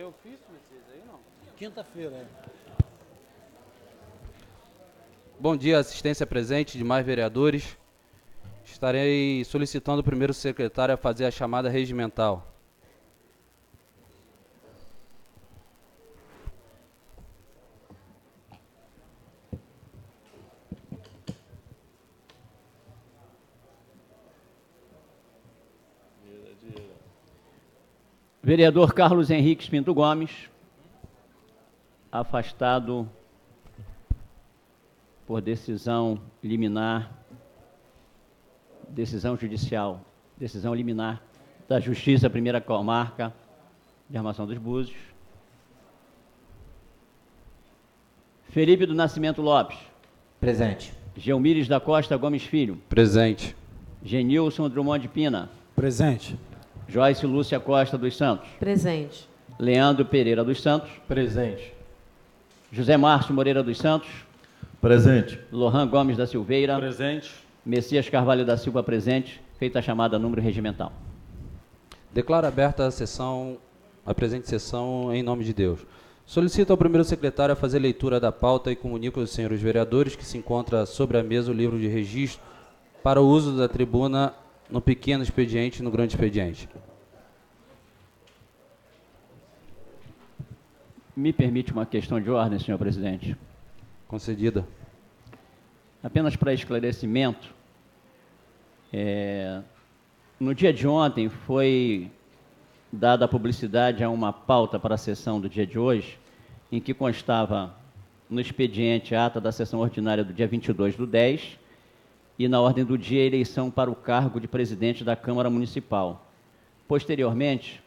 ofício, Messias, aí não? Quinta-feira, é. Bom dia, assistência presente, demais vereadores. Estarei solicitando o primeiro secretário a fazer a chamada regimental. Vereador Carlos Henrique Pinto Gomes, afastado por decisão liminar, decisão judicial, decisão liminar da Justiça, Primeira Comarca de Armação dos Búzios. Felipe do Nascimento Lopes. Presente. Gelmires da Costa Gomes Filho. Presente. Genilson Drummond de Pina. Presente. Joyce Lúcia Costa dos Santos. Presente. Leandro Pereira dos Santos. Presente. José Márcio Moreira dos Santos. Presente. Lohan Gomes da Silveira. Presente. Messias Carvalho da Silva presente. Feita a chamada número regimental. Declaro aberta a sessão, a presente sessão em nome de Deus. Solicito ao primeiro secretário a fazer leitura da pauta e comunico aos senhores vereadores que se encontra sobre a mesa o livro de registro para o uso da tribuna no pequeno expediente e no grande expediente. Me permite uma questão de ordem, senhor presidente? Concedida. Apenas para esclarecimento, no dia de ontem foi dada publicidade a uma pauta para a sessão do dia de hoje, em que constava no expediente a ata da sessão ordinária do dia 22/10 e na ordem do dia a eleição para o cargo de presidente da Câmara Municipal. Posteriormente,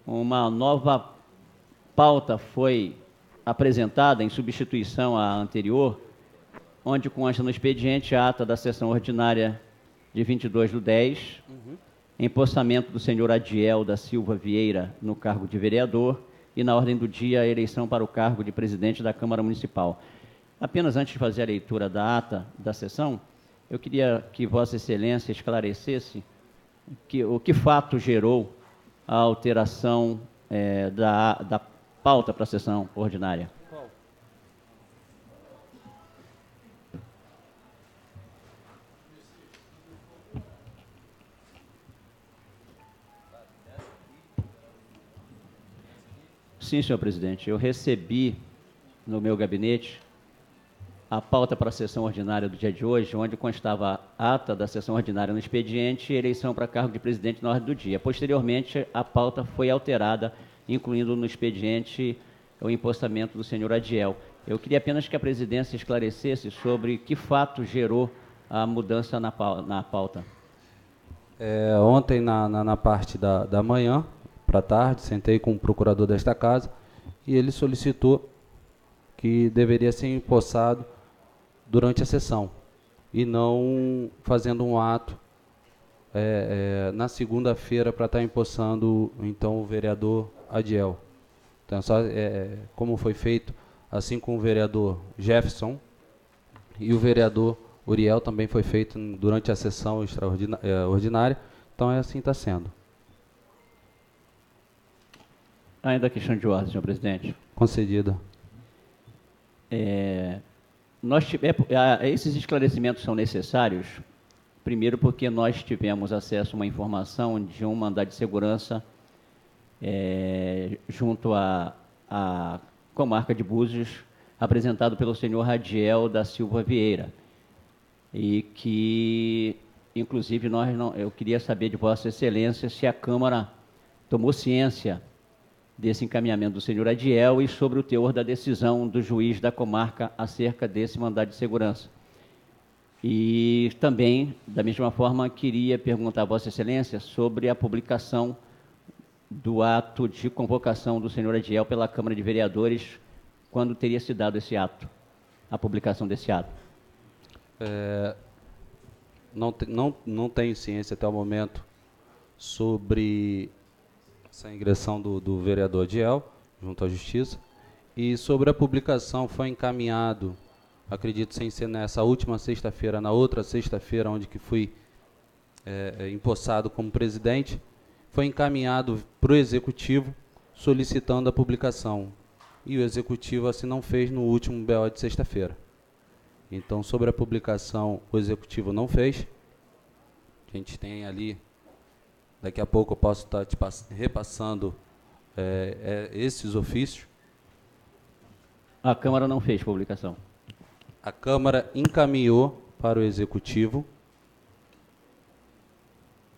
uma nova pauta foi apresentada em substituição à anterior, onde consta no expediente a ata da sessão ordinária de 22/10, empossamento do senhor Adiel da Silva Vieira no cargo de vereador e na ordem do dia a eleição para o cargo de presidente da Câmara Municipal. Apenas antes de fazer a leitura da ata da sessão, eu queria que Vossa Excelência esclarecesse o que fato gerou a alteração da pauta para a sessão ordinária. Sim, senhor presidente. Eu recebi no meu gabinete a pauta para a sessão ordinária do dia de hoje, onde constava a ata da sessão ordinária no expediente e eleição para cargo de presidente na ordem do dia. Posteriormente, a pauta foi alterada, incluindo no expediente o empossamento do senhor Adiel. Eu queria apenas que a presidência esclarecesse sobre que fato gerou a mudança na pauta. Ontem, na parte da manhã, para tarde, sentei com o procurador desta casa e ele solicitou que deveria ser empossado durante a sessão e não fazendo um ato na segunda-feira para estar empossando então o vereador Adiel. Então, como foi feito assim com o vereador Jefferson e o vereador Uriel também foi feito durante a sessão ordinária, então assim está sendo. Ainda a questão de ordem, senhor presidente. Concedida. Esses esclarecimentos são necessários, primeiro porque nós tivemos acesso a uma informação de um mandado de segurança junto à comarca de Búzios, apresentado pelo senhor Adiel da Silva Vieira, e que, inclusive, eu queria saber de Vossa Excelência se a Câmara tomou ciência desse encaminhamento do senhor Adiel e sobre o teor da decisão do juiz da comarca acerca desse mandado de segurança. E também, da mesma forma, queria perguntar a Vossa Excelência sobre a publicação do ato de convocação do senhor Adiel pela Câmara de Vereadores, quando teria se dado esse ato, a publicação desse ato. Não tenho ciência até o momento sobre essa ingressão do vereador Adiel, junto à Justiça, e sobre a publicação foi encaminhado, acredito sem ser nessa última sexta-feira, na outra sexta-feira, onde que fui empossado como presidente, foi encaminhado para o Executivo solicitando a publicação. E o Executivo assim não fez no último BO de sexta-feira. Então, sobre a publicação, o Executivo não fez. A gente tem ali, daqui a pouco eu posso estar te repassando esses ofícios. A Câmara não fez publicação. A Câmara encaminhou para o Executivo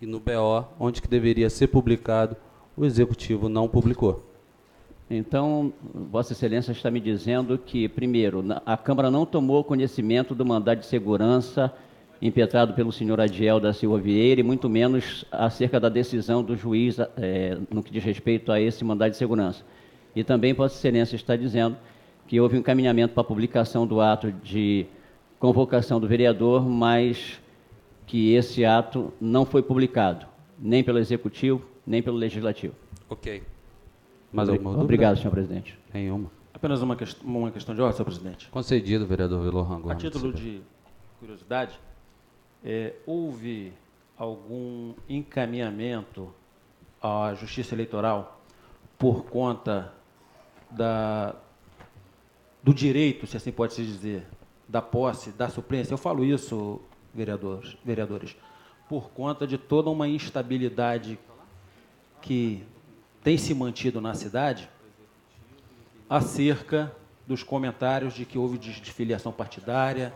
e no BO, onde que deveria ser publicado, o Executivo não publicou. Então, Vossa Excelência está me dizendo que, primeiro, a Câmara não tomou conhecimento do mandado de segurança impetrado pelo senhor Adiel da Silva Vieira e muito menos acerca da decisão do juiz no que diz respeito a esse mandado de segurança. E também Vossa Excelência está dizendo que houve um encaminhamento para a publicação do ato de convocação do vereador, mas que esse ato não foi publicado, nem pelo Executivo, nem pelo Legislativo. Ok. Mais alguma dúvida? Obrigado, senhor presidente. Nenhuma. Apenas uma questão de ordem, senhor presidente. Concedido, vereador Velor Rangel. A título de curiosidade, houve algum encaminhamento à Justiça Eleitoral por conta do direito, se assim pode se dizer, da posse, da suplência? Eu falo isso, vereadores, por conta de toda uma instabilidade que tem se mantido na cidade acerca dos comentários de que houve desfiliação partidária,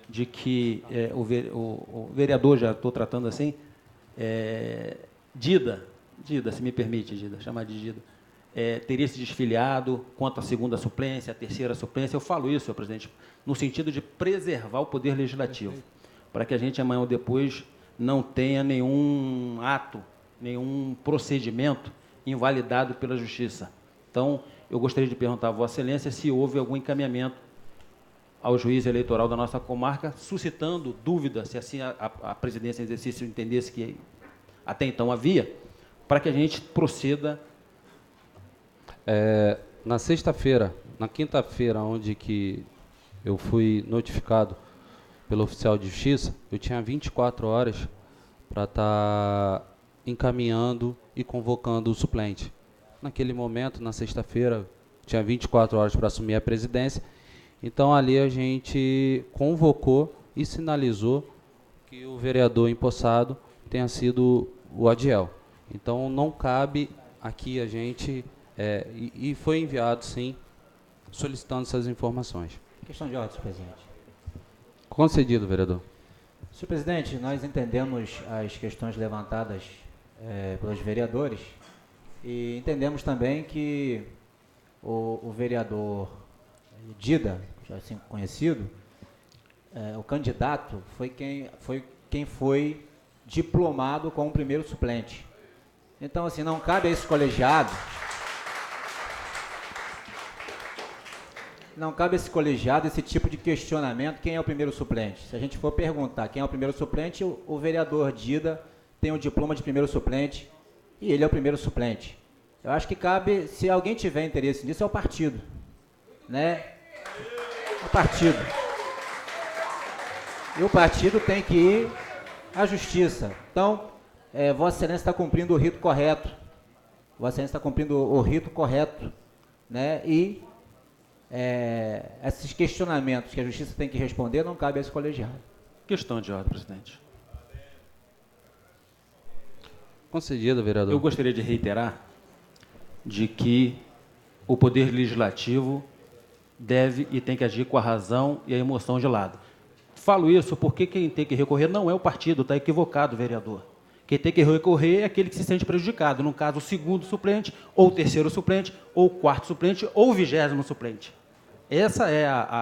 de que o vereador, já estou tratando assim, Dida, se me permite, Dida, chamar de Dida, teria se desfiliado quanto à segunda suplência, à terceira suplência. Eu falo isso, senhor presidente, no sentido de preservar o poder legislativo, para que a gente amanhã ou depois não tenha nenhum ato, nenhum procedimento invalidado pela Justiça. Então, eu gostaria de perguntar a Vossa Excelência se houve algum encaminhamento ao juiz eleitoral da nossa comarca, suscitando dúvida, se assim a presidência em exercício entendesse que até então havia, para que a gente proceda. Na sexta-feira, na quinta-feira, onde que eu fui notificado pelo oficial de justiça, eu tinha 24 horas para estar encaminhando e convocando o suplente. Naquele momento, na sexta-feira, tinha 24 horas para assumir a presidência, então ali a gente convocou e sinalizou que o vereador empossado tenha sido o Adiel. Então não cabe aqui a gente, e foi enviado sim, solicitando essas informações. Questão de ordem, senhor presidente. Concedido, vereador. Senhor presidente, nós entendemos as questões levantadas pelos vereadores e entendemos também que o vereador Dida, já assim conhecido, o candidato foi quem foi diplomado como primeiro suplente. Então, assim, não cabe a esse colegiado, esse tipo de questionamento, quem é o primeiro suplente. Se a gente for perguntar quem é o primeiro suplente, o vereador Dida tem o diploma de primeiro suplente e ele é o primeiro suplente. Eu acho que cabe, se alguém tiver interesse nisso, é o partido, né? O partido. E o partido tem que ir à justiça. Então, Vossa Excelência está cumprindo o rito correto. Vossa Excelência está cumprindo o rito correto, né? E esses questionamentos que a justiça tem que responder não cabe a esse colegiado. Questão de ordem, presidente. Concedido, vereador. Eu gostaria de reiterar de que o Poder Legislativo deve e tem que agir com a razão e a emoção de lado. Falo isso porque quem tem que recorrer não é o partido, está equivocado, vereador. Quem tem que recorrer é aquele que se sente prejudicado, no caso, o segundo suplente, ou o terceiro suplente, ou o quarto suplente, ou o 20º suplente. Essa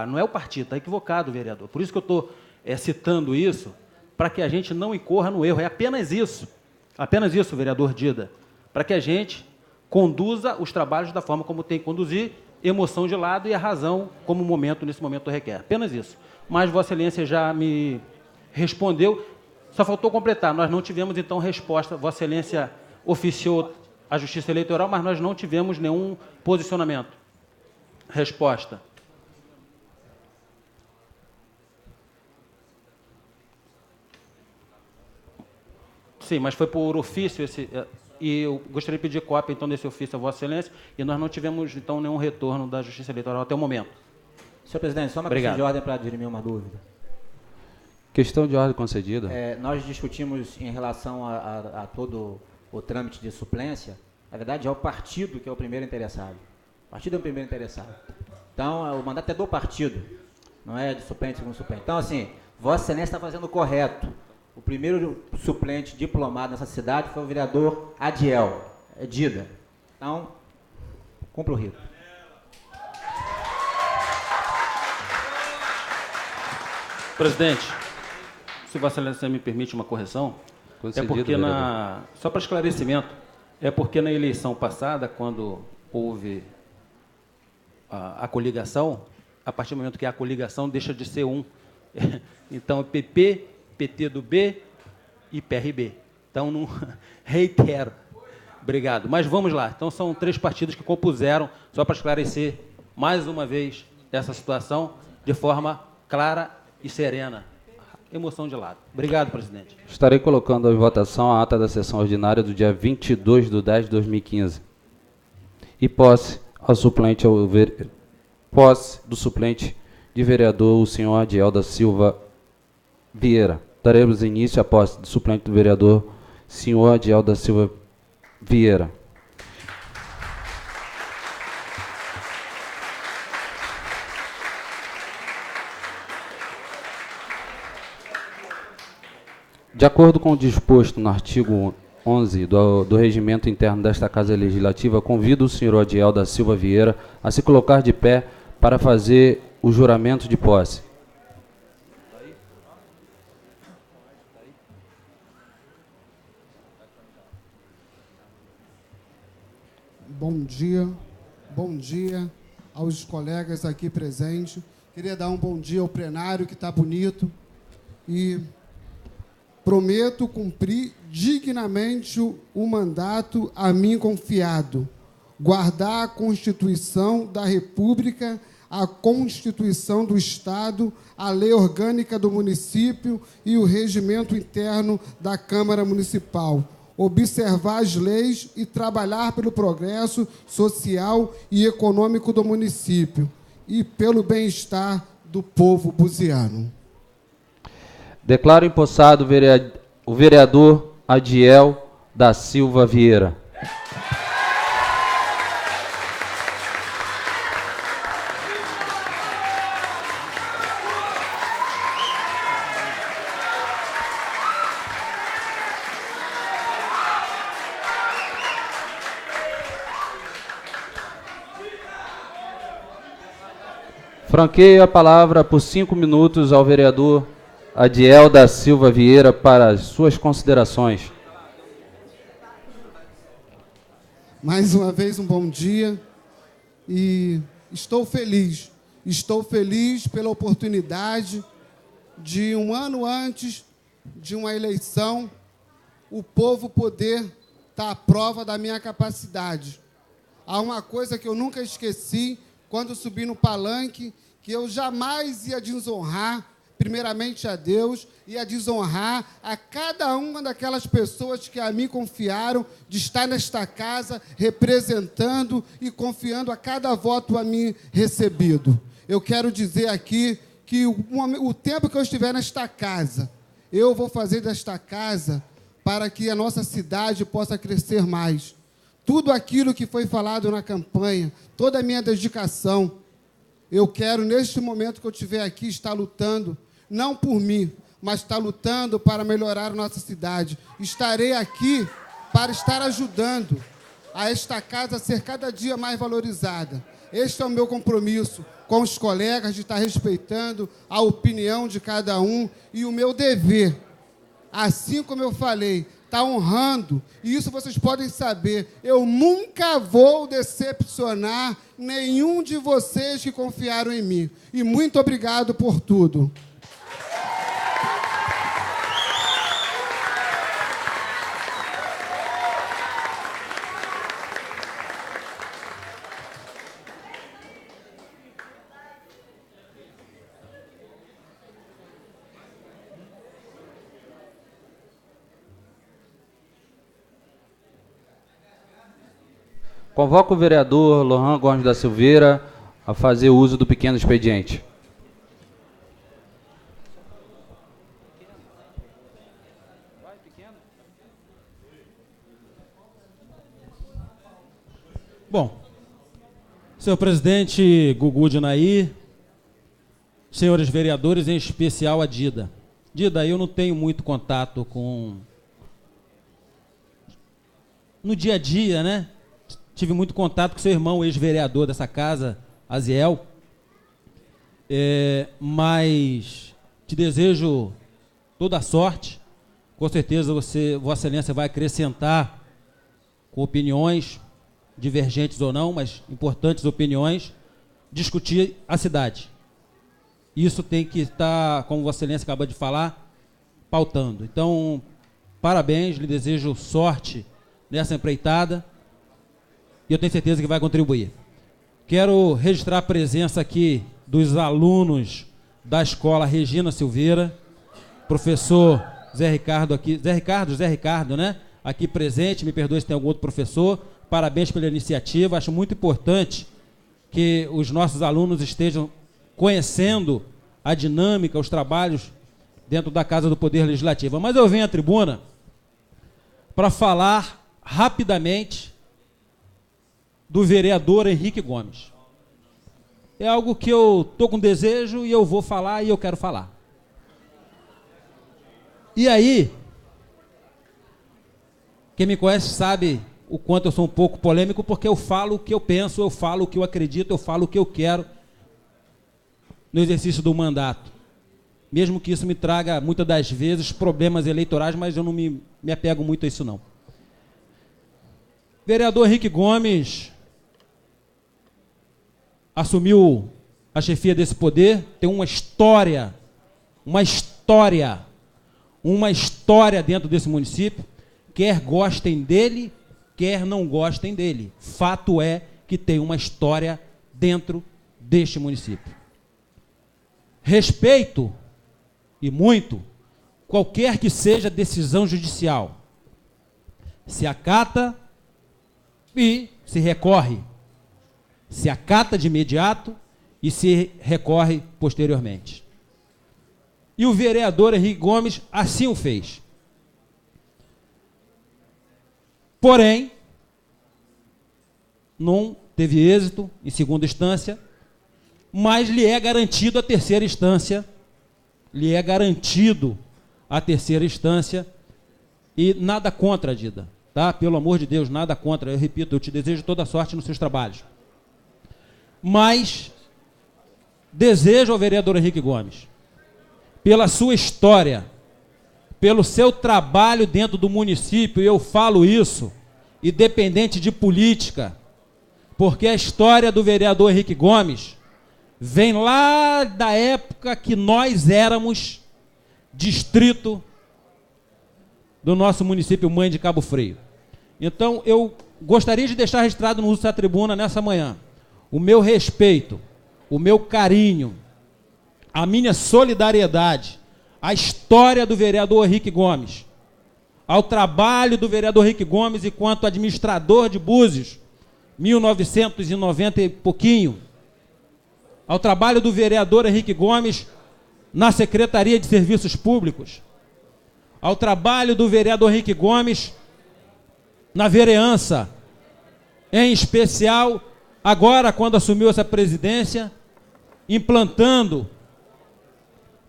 não é o partido, está equivocado, vereador. Por isso que eu estou citando isso, para que a gente não incorra no erro. É apenas isso, vereador Dida, para que a gente conduza os trabalhos da forma como tem que conduzir, emoção de lado e a razão como nesse momento requer. Apenas isso. Mas Vossa Excelência já me respondeu, só faltou completar. Nós não tivemos, então, resposta. Vossa Excelência oficiou a Justiça Eleitoral, mas nós não tivemos nenhum posicionamento. Resposta. Sim, mas foi por ofício e eu gostaria de pedir cópia, então, desse ofício a Vossa Excelência, e nós não tivemos, então, nenhum retorno da Justiça Eleitoral até o momento. Senhor presidente, só uma Obrigado. questão de ordem para dirimir uma dúvida. Questão de ordem concedida. Nós discutimos em relação a todo o trâmite de suplência. Na verdade, é o partido que é o primeiro interessado. O partido é o primeiro interessado. Então, o mandato é do partido, não é de suplente, segundo suplente. Então, assim, Vossa Excelência está fazendo o correto. O primeiro suplente diplomado nessa cidade foi o vereador Adiel Dida. Então, cumpra o rito. Presidente, se Vossa Excelência me permite uma correção, Concedido, é porque vereador. só para esclarecimento, é porque na eleição passada, quando houve a coligação, a partir do momento que há a coligação, deixa de ser um. Então, PP, PT do B e PRB. Então, não reitero. Obrigado. Mas vamos lá. Então, são 3 partidos que compuseram, só para esclarecer mais uma vez essa situação, de forma clara e serena. Emoção de lado. Obrigado, presidente. Estarei colocando em votação a ata da sessão ordinária do dia 22/10/2015. E posse do suplente de vereador, o senhor Adiel da Silva Vieira. Daremos início à posse do suplente do vereador, senhor Adiel da Silva Vieira. De acordo com o disposto no artigo 11 do Regimento Interno desta Casa Legislativa, convido o senhor Adiel da Silva Vieira a se colocar de pé para fazer o juramento de posse. Bom dia aos colegas aqui presentes. Queria dar um bom dia ao plenário, que está bonito, e prometo cumprir dignamente o mandato a mim confiado, guardar a Constituição da República, a Constituição do Estado, a Lei Orgânica do Município e o Regimento Interno da Câmara Municipal, observar as leis e trabalhar pelo progresso social e econômico do município e pelo bem-estar do povo buziano. Declaro empossado o vereador Adiel da Silva Vieira. Franqueio a palavra por 5 minutos ao vereador Adiel da Silva Vieira para as suas considerações. Mais uma vez, um bom dia. E estou feliz pela oportunidade de, um ano antes de uma eleição, o povo poder estar à prova da minha capacidade. Há uma coisa que eu nunca esqueci quando subi no palanque, que eu jamais ia desonrar, primeiramente a Deus, ia desonrar a cada uma daquelas pessoas que a mim confiaram de estar nesta casa, representando e confiando a cada voto a mim recebido. Eu quero dizer aqui que o tempo que eu estiver nesta casa, eu vou fazer desta casa para que a nossa cidade possa crescer mais. Tudo aquilo que foi falado na campanha, toda a minha dedicação, eu quero, neste momento que eu estiver aqui, estar lutando, não por mim, mas estar lutando para melhorar a nossa cidade. Estarei aqui para estar ajudando a esta casa a ser cada dia mais valorizada. Este é o meu compromisso com os colegas, de estar respeitando a opinião de cada um e o meu dever, assim como eu falei, está honrando, e isso vocês podem saber, eu nunca vou decepcionar nenhum de vocês que confiaram em mim. E muito obrigado por tudo. Convoco o vereador Lohan Gomes da Silveira a fazer uso do pequeno expediente. Bom, senhor presidente Gugu de Nair, senhores vereadores, em especial a Dida. Dida, eu não tenho muito contato com... No dia a dia, né? Tive muito contato com seu irmão, ex-vereador dessa casa, Aziel. Mas te desejo toda a sorte. Com certeza Vossa Excelência vai acrescentar com opiniões, divergentes ou não, mas importantes opiniões, discutir a cidade. Isso tem que estar, como Vossa Excelência acabou de falar, pautando. Então, parabéns, lhe desejo sorte nessa empreitada e eu tenho certeza que vai contribuir. Quero registrar a presença aqui dos alunos da escola Regina Silveira, professor Zé Ricardo aqui, Zé Ricardo, né? Aqui presente, me perdoe se tem algum outro professor. Parabéns pela iniciativa, acho muito importante que os nossos alunos estejam conhecendo a dinâmica, os trabalhos dentro da Casa do Poder Legislativo. Mas eu venho à tribuna para falar rapidamente do vereador Henrique Gomes. É algo que eu estou com desejo e eu vou falar e eu quero falar. E aí, quem me conhece sabe o quanto eu sou um pouco polêmico, porque eu falo o que eu penso, eu falo o que eu acredito, eu falo o que eu quero no exercício do mandato. Mesmo que isso me traga, muitas das vezes, problemas eleitorais, mas eu não me apego muito a isso, não. Vereador Henrique Gomes assumiu a chefia desse poder, tem uma história dentro desse município, quer gostem dele, quer não gostem dele. Fato é que tem uma história dentro deste município. Respeito, e muito, qualquer que seja decisão judicial. Se acata e se recorre. Se acata de imediato e se recorre posteriormente. E o vereador Henrique Gomes assim o fez. Porém, não teve êxito em segunda instância, mas lhe é garantido a terceira instância, e nada contra, Dida, tá? Pelo amor de Deus, nada contra, eu repito, eu te desejo toda sorte nos seus trabalhos. Mas desejo ao vereador Henrique Gomes, pela sua história, pelo seu trabalho dentro do município, e eu falo isso, independente de política, porque a história do vereador Henrique Gomes vem lá da época que nós éramos distrito do nosso município mãe de Cabo Frio. Então, eu gostaria de deixar registrado no uso da tribuna nessa manhã o meu respeito, o meu carinho, a minha solidariedade à história do vereador Henrique Gomes, ao trabalho do vereador Henrique Gomes enquanto administrador de Búzios, 1990 e pouquinho, ao trabalho do vereador Henrique Gomes na Secretaria de Serviços Públicos, ao trabalho do vereador Henrique Gomes na vereança, em especial agora quando assumiu essa presidência, implantando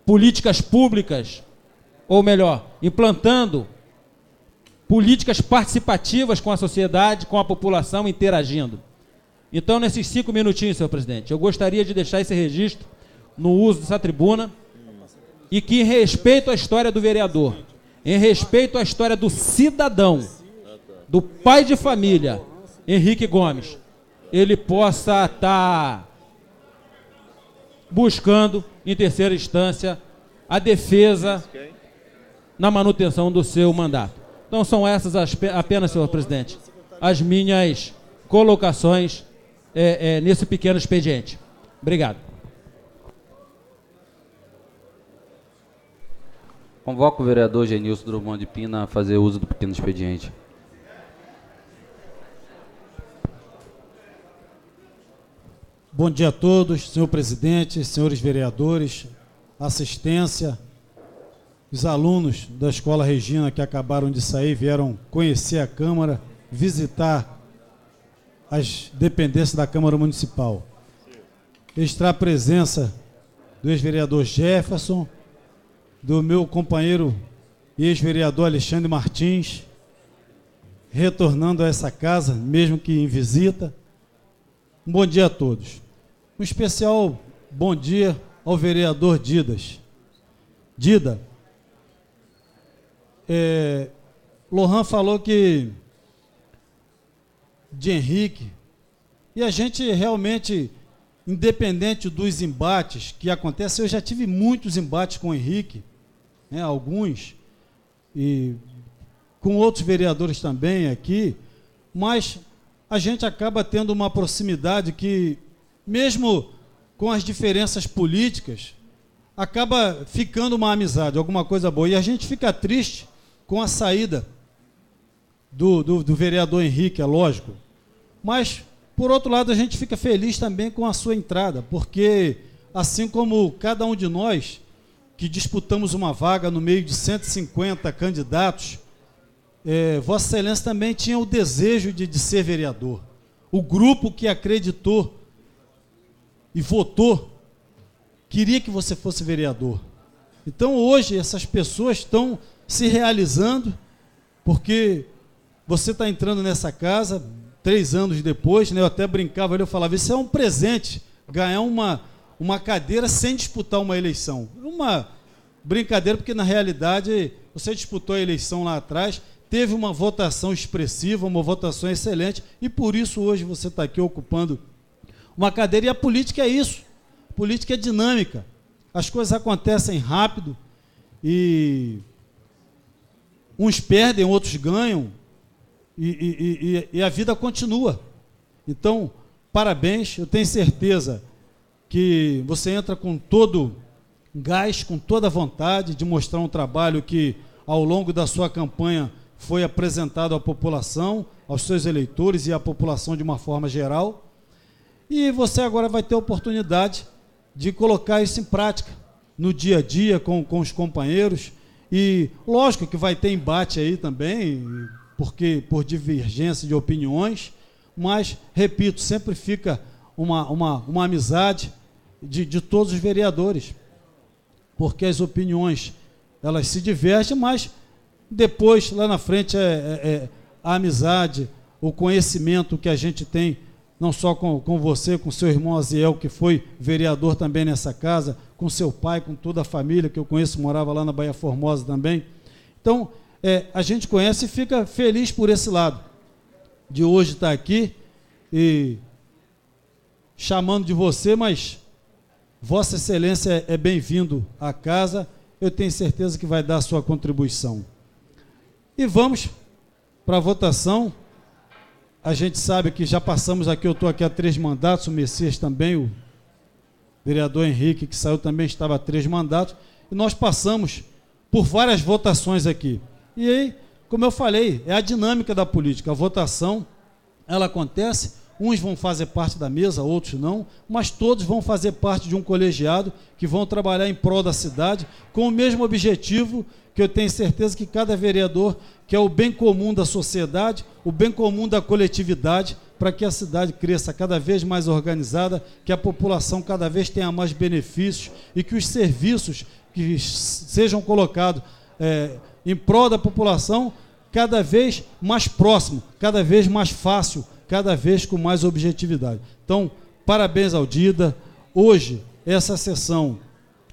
políticas públicas, ou melhor, implantando políticas participativas com a sociedade, com a população, interagindo. Então, nesses 5 minutinhos, senhor presidente, eu gostaria de deixar esse registro no uso dessa tribuna e que, em respeito à história do vereador, em respeito à história do cidadão, do pai de família, Henrique Gomes, ele possa estar buscando, em terceira instância, a defesa na manutenção do seu mandato. Então, são essas apenas, senhor presidente, as minhas colocações nesse pequeno expediente. Obrigado. Convoco o vereador Genilson Drummond de Pina a fazer uso do pequeno expediente. Bom dia a todos, senhor presidente, senhores vereadores, assistência, os alunos da Escola Regina que acabaram de sair, vieram conhecer a Câmara, visitar as dependências da Câmara Municipal. Está a presença do ex-vereador Jefferson, do meu companheiro e ex-vereador Alexandre Martins, retornando a essa casa, mesmo que em visita. Um bom dia a todos. Um especial bom dia ao vereador Didas. Dida, Lohan falou que de Henrique, e a gente realmente, independente dos embates que acontecem, eu já tive muitos embates com o Henrique, né, alguns, e com outros vereadores também aqui, mas a gente acaba tendo uma proximidade que, mesmo com as diferenças políticas, acaba ficando uma amizade, alguma coisa boa. E a gente fica triste com a saída do vereador Henrique, é lógico. Mas, por outro lado, a gente fica feliz também com a sua entrada, porque, assim como cada um de nós, que disputamos uma vaga no meio de 150 candidatos, Vossa Excelência também tinha o desejo de ser vereador. O grupo que acreditou e votou queria que você fosse vereador. Então, hoje, essas pessoas estão se realizando, porque você está entrando nessa casa 3 anos depois, né? Eu até brincava, eu falava, isso é um presente, ganhar uma cadeira sem disputar uma eleição. Uma brincadeira, porque na realidade você disputou a eleição lá atrás, teve uma votação expressiva, uma votação excelente, e por isso hoje você está aqui ocupando uma cadeira. E a política é isso, a política é dinâmica, as coisas acontecem rápido, e uns perdem, outros ganham, e a vida continua. Então, parabéns, eu tenho certeza que você entra com todo gás, com toda a vontade de mostrar um trabalho que, ao longo da sua campanha, foi apresentado à população, aos seus eleitores e à população de uma forma geral. E você agora vai ter a oportunidade de colocar isso em prática, no dia a dia, com os companheiros. E lógico que vai ter embate aí também, porque por divergência de opiniões, mas, repito, sempre fica uma amizade de todos os vereadores, porque as opiniões, elas se divergem, mas depois, lá na frente, a amizade, o conhecimento que a gente tem, não só com você, com seu irmão Aziel, que foi vereador também nessa casa, com seu pai, com toda a família que eu conheço, morava lá na Baía Formosa também. Então, a gente conhece e fica feliz por esse lado, de hoje estar aqui e chamando de você, mas Vossa Excelência é bem-vindo à casa, eu tenho certeza que vai dar a sua contribuição. E vamos para a votação. A gente sabe que já passamos aqui, eu estou aqui há 3 mandatos, o Messias também, o vereador Henrique, que saiu, também estava há 3 mandatos, e nós passamos por várias votações aqui. E aí, como eu falei, é a dinâmica da política, a votação, ela acontece, uns vão fazer parte da mesa, outros não, mas todos vão fazer parte de um colegiado que vão trabalhar em prol da cidade, com o mesmo objetivo que eu tenho certeza que cada vereador quer o bem comum da sociedade, o bem comum da coletividade, para que a cidade cresça cada vez mais organizada, que a população cada vez tenha mais benefícios e que os serviços que sejam colocados em prol da população cada vez mais próximo, cada vez mais fácil, cada vez com mais objetividade. Então, parabéns ao Dida. Hoje, essa sessão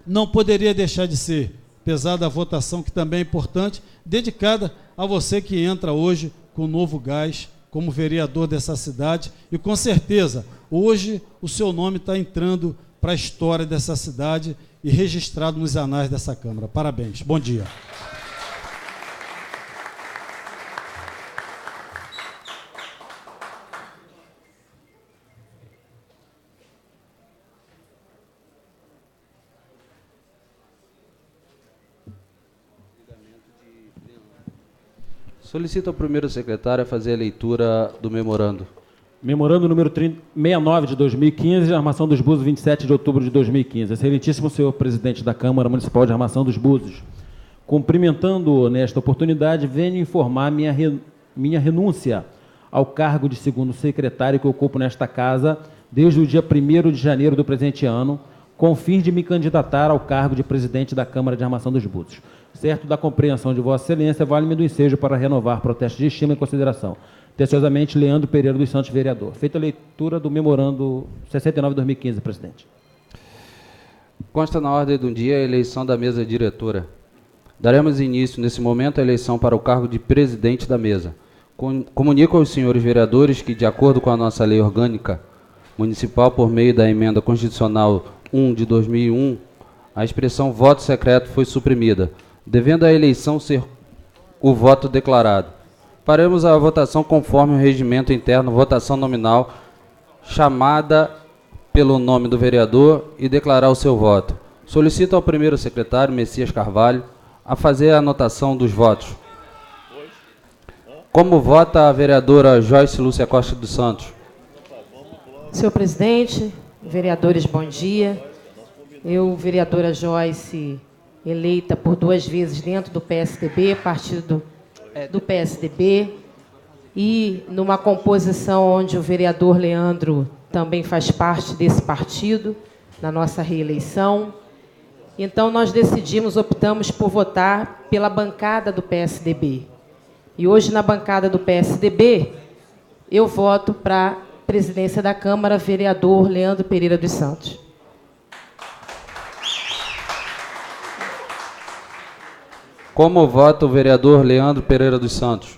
não poderia deixar de ser, apesar da votação, que também é importante, dedicada a você que entra hoje com novo gás, como vereador dessa cidade, e com certeza, hoje o seu nome está entrando para a história dessa cidade e registrado nos anais dessa Câmara. Parabéns. Bom dia. Solicito ao primeiro secretário a fazer a leitura do memorando. Memorando número 69 de 2015, Armação dos Búzios, 27 de outubro de 2015. Excelentíssimo senhor presidente da Câmara Municipal de Armação dos Búzios, cumprimentando-o nesta oportunidade, venho informar minha renúncia ao cargo de segundo secretário que ocupo nesta casa desde o dia 1º de janeiro do presente ano, com o fim de me candidatar ao cargo de presidente da Câmara de Armação dos Búzios. Certo da compreensão de Vossa Excelência, vale-me do ensejo para renovar protesto de estima e consideração. Atenciosamente, Leandro Pereira dos Santos, vereador. Feita a leitura do memorando 69 de 2015, presidente. Consta na ordem do dia a eleição da mesa diretora. Daremos início, nesse momento, à eleição para o cargo de presidente da mesa. Comunico aos senhores vereadores que, de acordo com a nossa lei orgânica municipal, por meio da emenda constitucional 1 de 2001, a expressão voto secreto foi suprimida, devendo a eleição ser o voto declarado. Faremos a votação conforme o regimento interno, votação nominal, chamada pelo nome do vereador e declarar o seu voto. Solicito ao primeiro secretário, Messias Carvalho, a fazer a anotação dos votos. Como vota a vereadora Joyce Lúcia Costa dos Santos? Senhor presidente, vereadores, bom dia. Eu, vereadora Joyce, eleita por 2 vezes dentro do PSDB, partido do PSDB, e numa composição onde o vereador Leandro também faz parte desse partido, na nossa reeleição. Então, nós optamos por votar pela bancada do PSDB. E hoje, na bancada do PSDB, eu voto para a presidência da Câmara, vereador Leandro Pereira dos Santos. Como vota o vereador Leandro Pereira dos Santos?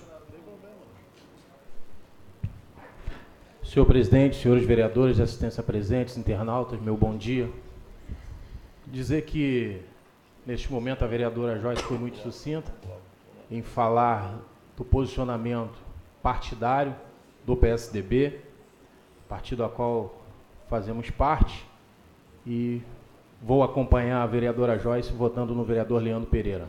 Senhor presidente, senhores vereadores de assistência presentes, internautas, meu bom dia. Dizer que, neste momento, a vereadora Joyce foi muito sucinta em falar do posicionamento partidário do PSDB, partido a qual fazemos parte, e vou acompanhar a vereadora Joyce votando no vereador Leandro Pereira.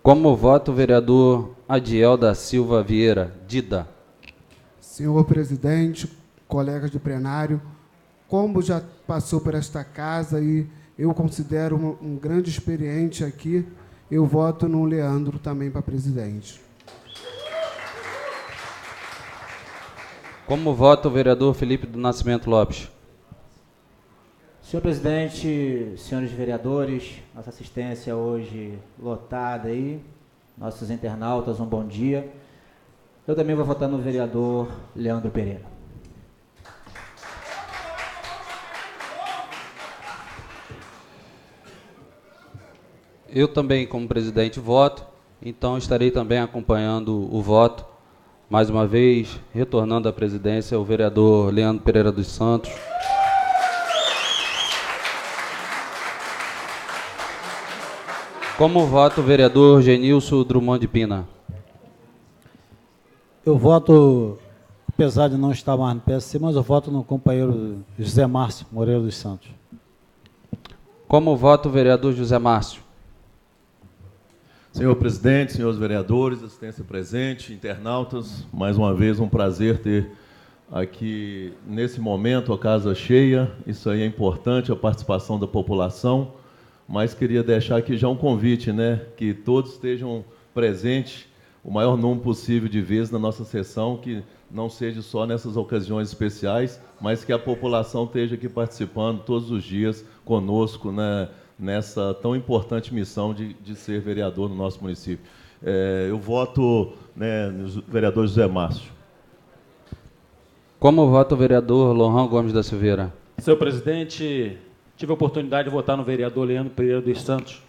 Como vota o vereador Adiel da Silva Vieira, Dida? Senhor presidente, colegas de plenário, como já passou por esta casa e eu considero um grande experiente aqui, eu voto no Leandro também para presidente. Como vota o vereador Felipe do Nascimento Lopes? Senhor presidente, senhores vereadores, nossa assistência hoje lotada aí, nossos internautas, um bom dia. Eu também vou votar no vereador Leandro Pereira. Eu também, como presidente, voto, então estarei também acompanhando o voto. Mais uma vez, retornando à presidência, o vereador Leandro Pereira dos Santos. Como vota o vereador Genilson Drummond de Pina? Eu voto, apesar de não estar mais no PSC, mas eu voto no companheiro José Márcio Moreira dos Santos. Como vota o vereador José Márcio? Senhor presidente, senhores vereadores, assistência presente, internautas, mais uma vez um prazer ter aqui, nesse momento, a casa cheia. Isso aí é importante, a participação da população, mas queria deixar aqui já um convite, né, que todos estejam presentes o maior número possível de vezes na nossa sessão, que não seja só nessas ocasiões especiais, mas que a população esteja aqui participando todos os dias conosco, né, nessa tão importante missão de ser vereador no nosso município. Eu voto, né, no vereador José Márcio. Como vota o vereador Lohan Gomes da Silveira? Senhor presidente, tive a oportunidade de votar no vereador Leandro Pereira dos Santos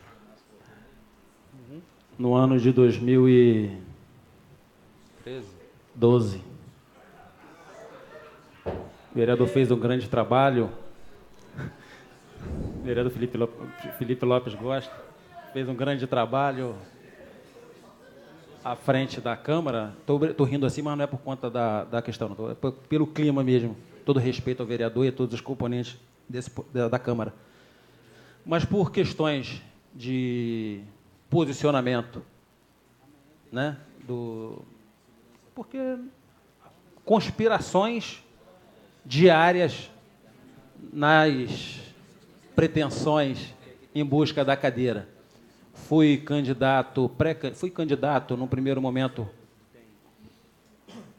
no ano de 2012. O vereador fez um grande trabalho. O vereador Felipe Lopes Costa fez um grande trabalho à frente da Câmara. Estou rindo assim, mas não é por conta da questão, não. É pelo clima mesmo. Todo respeito ao vereador e a todos os componentes da Câmara. Mas por questões de posicionamento, né, Porque conspirações diárias nas pretensões em busca da cadeira. Fui candidato no primeiro momento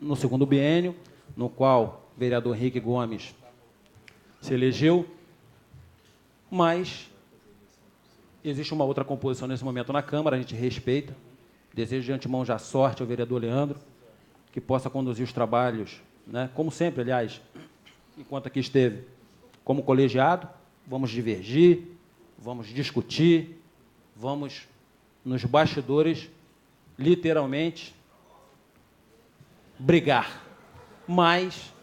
no segundo biênio, no qual o vereador Henrique Gomes se elegeu, mas existe uma outra composição nesse momento na Câmara, a gente respeita. Desejo de antemão já sorte ao vereador Leandro, que possa conduzir os trabalhos, né, como sempre, aliás, enquanto aqui esteve, como colegiado. Vamos divergir, vamos discutir, vamos, nos bastidores, literalmente, brigar. Mas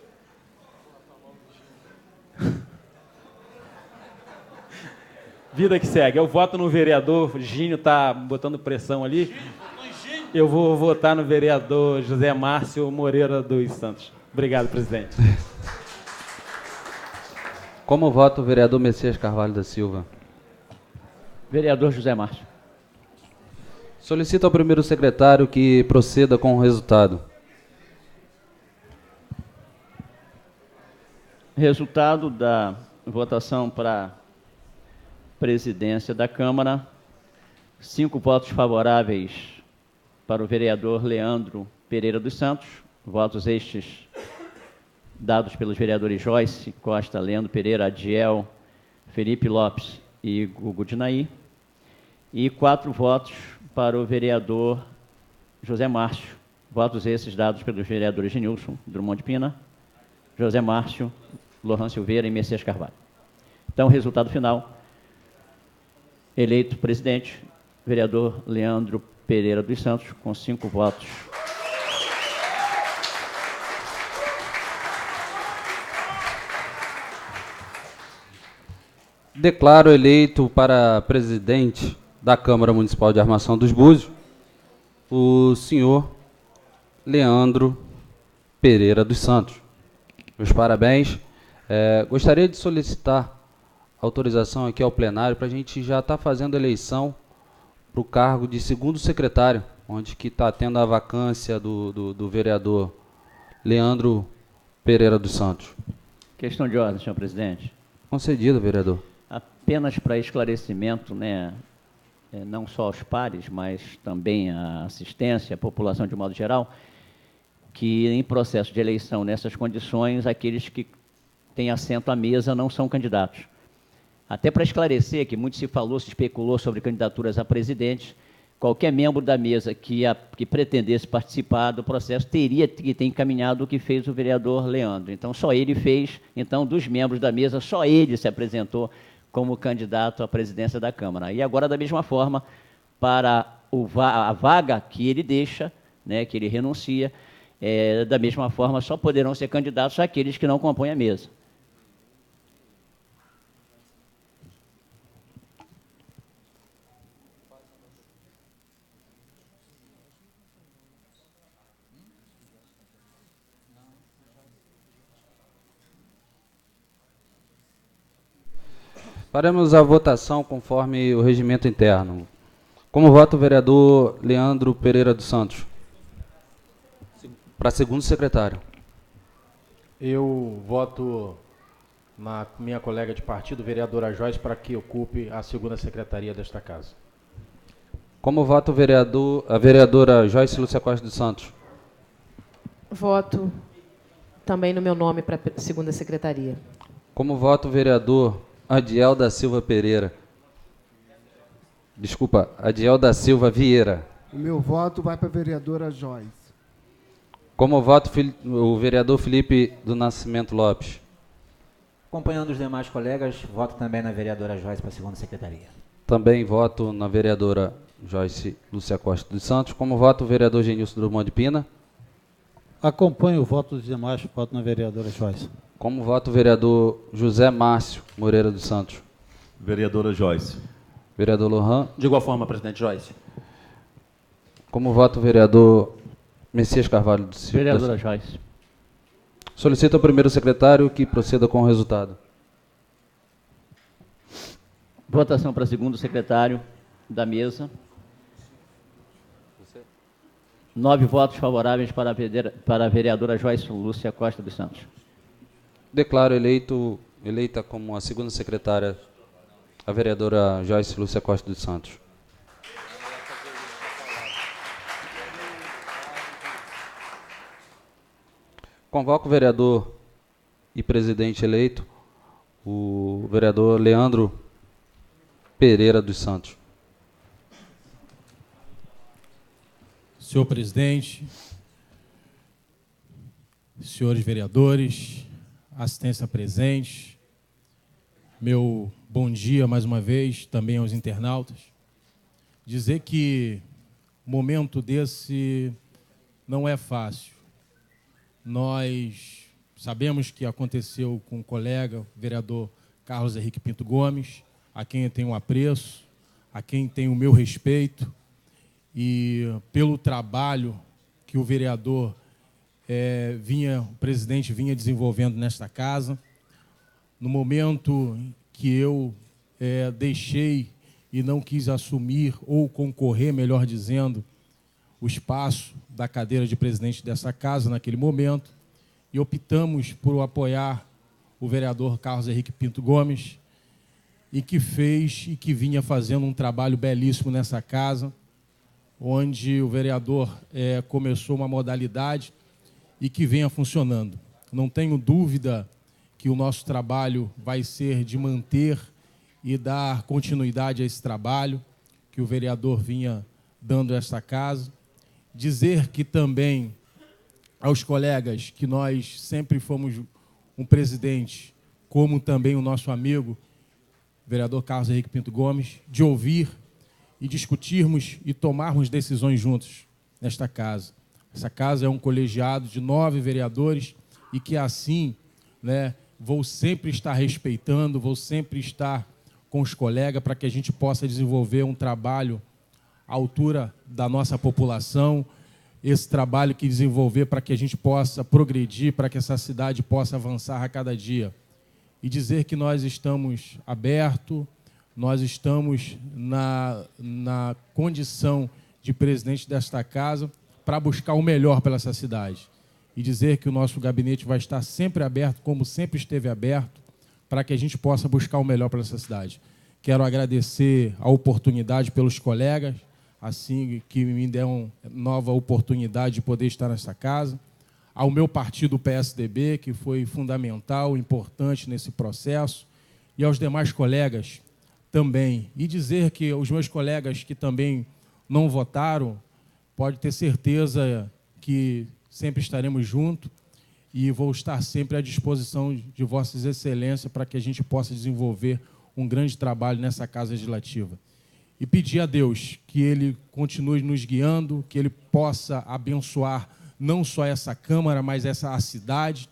vida que segue. Eu voto no vereador, o Ginho está botando pressão ali. Eu vou votar no vereador José Márcio Moreira dos Santos. Obrigado, presidente. Como vota o vereador Messias Carvalho da Silva? Vereador José Márcio. Solicito ao primeiro secretário que proceda com o resultado. Resultado da votação para presidência da Câmara: 5 votos favoráveis para o vereador Leandro Pereira dos Santos, votos estes dados pelos vereadores Joyce Costa, Leandro Pereira, Adiel, Felipe Lopes e Gugu Dinaí, e 4 votos para o vereador José Márcio, votos esses dados pelos vereadores Genilson Drummond de Pina, José Márcio, Lohan Silveira e Messias Carvalho. Então, resultado final: eleito presidente, vereador Leandro Pereira dos Santos, com 5 votos. Declaro eleito para presidente da Câmara Municipal de Armação dos Búzios o senhor Leandro Pereira dos Santos. Meus parabéns. Gostaria de solicitar autorização aqui ao plenário para a gente já estar fazendo eleição para o cargo de segundo secretário, onde que está tendo a vacância do vereador Leandro Pereira dos Santos. Questão de ordem, senhor presidente. Concedido, vereador. Apenas para esclarecimento, né, não só aos pares, mas também à assistência, à população de modo geral, que em processo de eleição nessas condições, aqueles que têm assento à mesa não são candidatos. Até para esclarecer, que muito se falou, se especulou sobre candidaturas a presidente, qualquer membro da mesa que pretendesse participar do processo teria que ter encaminhado o que fez o vereador Leandro. Então, só ele fez. Então, dos membros da mesa, só ele se apresentou como candidato à presidência da Câmara. E agora, da mesma forma, para a vaga que ele deixa, né, que ele renuncia, da mesma forma, só poderão ser candidatos aqueles que não compõem a mesa. Faremos a votação conforme o regimento interno. Como vota o vereador Leandro Pereira dos Santos? Para segundo secretário. Eu voto na minha colega de partido, vereadora Joyce, para que ocupe a segunda secretaria desta casa. Como vota a vereadora Joyce Lúcia Costa dos Santos? Voto também no meu nome para a segunda secretaria. Como vota o vereador Adiel da Silva Pereira? Desculpa, Adiel da Silva Vieira. O meu voto vai para a vereadora Joyce. Como vota o vereador Felipe do Nascimento Lopes? Acompanhando os demais colegas, voto também na vereadora Joyce para a segunda secretaria. Também voto na vereadora Joyce Lúcia Costa dos Santos. Como vota o vereador Genilson Drummond de Pina? Acompanho o voto dos demais, voto na vereadora Joyce. Como vota o vereador José Márcio Moreira dos Santos? Vereadora Joyce. Vereador Lohan? De igual forma, presidente Joyce. Como vota o vereador Messias Carvalho do Silva? Vereadora Joyce. Solicito ao primeiro secretário que proceda com o resultado. Votação para segundo secretário da mesa. 9 votos favoráveis para a vereadora Joyce Lúcia Costa dos Santos. Declaro eleita como a segunda secretária a vereadora Joyce Lúcia Costa dos Santos. Convoco o vereador e presidente eleito, o vereador Leandro Pereira dos Santos. Senhor presidente, senhores vereadores, assistência presente, meu bom dia mais uma vez também aos internautas. Dizer que momento desse não é fácil. Nós sabemos que aconteceu com o colega, o vereador Carlos Henrique Pinto Gomes, a quem eu tenho um apreço, a quem tenho o meu respeito, e pelo trabalho que o vereador o presidente vinha desenvolvendo nesta casa. No momento que eu deixei e não quis assumir ou concorrer, melhor dizendo, o espaço da cadeira de presidente dessa casa naquele momento, e optamos por apoiar o vereador Carlos Henrique Pinto Gomes, e que fez e que vinha fazendo um trabalho belíssimo nessa casa, onde o vereador começou uma modalidade e que venha funcionando. Não tenho dúvida que o nosso trabalho vai ser de manter e dar continuidade a esse trabalho que o vereador vinha dando a esta casa. Dizer que também aos colegas que nós sempre fomos um presidente, como também o nosso amigo, vereador Carlos Henrique Pinto Gomes, de ouvir e discutirmos e tomarmos decisões juntos nesta casa. Essa casa é um colegiado de 9 vereadores e que assim, vou sempre estar respeitando, vou sempre estar com os colegas para que a gente possa desenvolver um trabalho à altura da nossa população, esse trabalho que desenvolver para que a gente possa progredir, para que essa cidade possa avançar a cada dia. E dizer que nós estamos abertos, nós estamos na condição de presidente desta casa para buscar o melhor pela essa cidade. E dizer que o nosso gabinete vai estar sempre aberto, como sempre esteve aberto, para que a gente possa buscar o melhor para essa cidade. Quero agradecer a oportunidade pelos colegas, assim que me deram nova oportunidade de poder estar nessa casa, ao meu partido, o PSDB, que foi fundamental, importante nesse processo, e aos demais colegas também. E dizer que os meus colegas que também não votaram, pode ter certeza que sempre estaremos juntos e vou estar sempre à disposição de Vossas Excelências para que a gente possa desenvolver um grande trabalho nessa Casa Legislativa. E pedir a Deus que Ele continue nos guiando, que Ele possa abençoar não só essa Câmara, mas a cidade,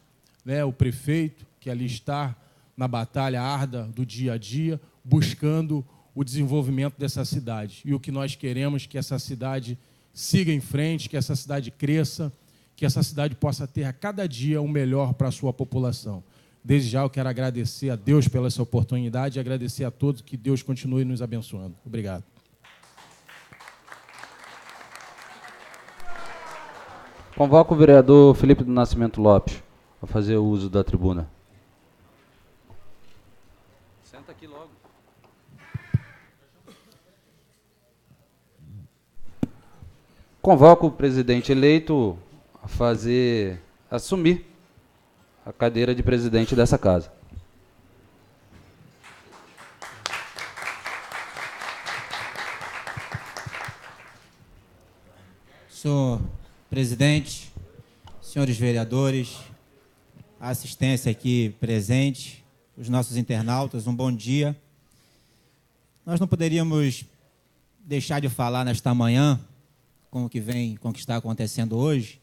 o prefeito, que ali está na batalha árdua do dia a dia, buscando o desenvolvimento dessa cidade. E o que nós queremos é que essa cidade siga em frente, que essa cidade cresça, que essa cidade possa ter a cada dia o melhor para a sua população. Desde já eu quero agradecer a Deus pela essa oportunidade e agradecer a todos, que Deus continue nos abençoando. Obrigado. Convoco o vereador Felipe do Nascimento Lopes a fazer o uso da tribuna. Senta aqui logo. Convoco o presidente eleito a assumir a cadeira de presidente dessa casa. Senhor presidente, senhores vereadores, a assistência aqui presente, os nossos internautas, um bom dia. Nós não poderíamos deixar de falar nesta manhã com o que está acontecendo hoje,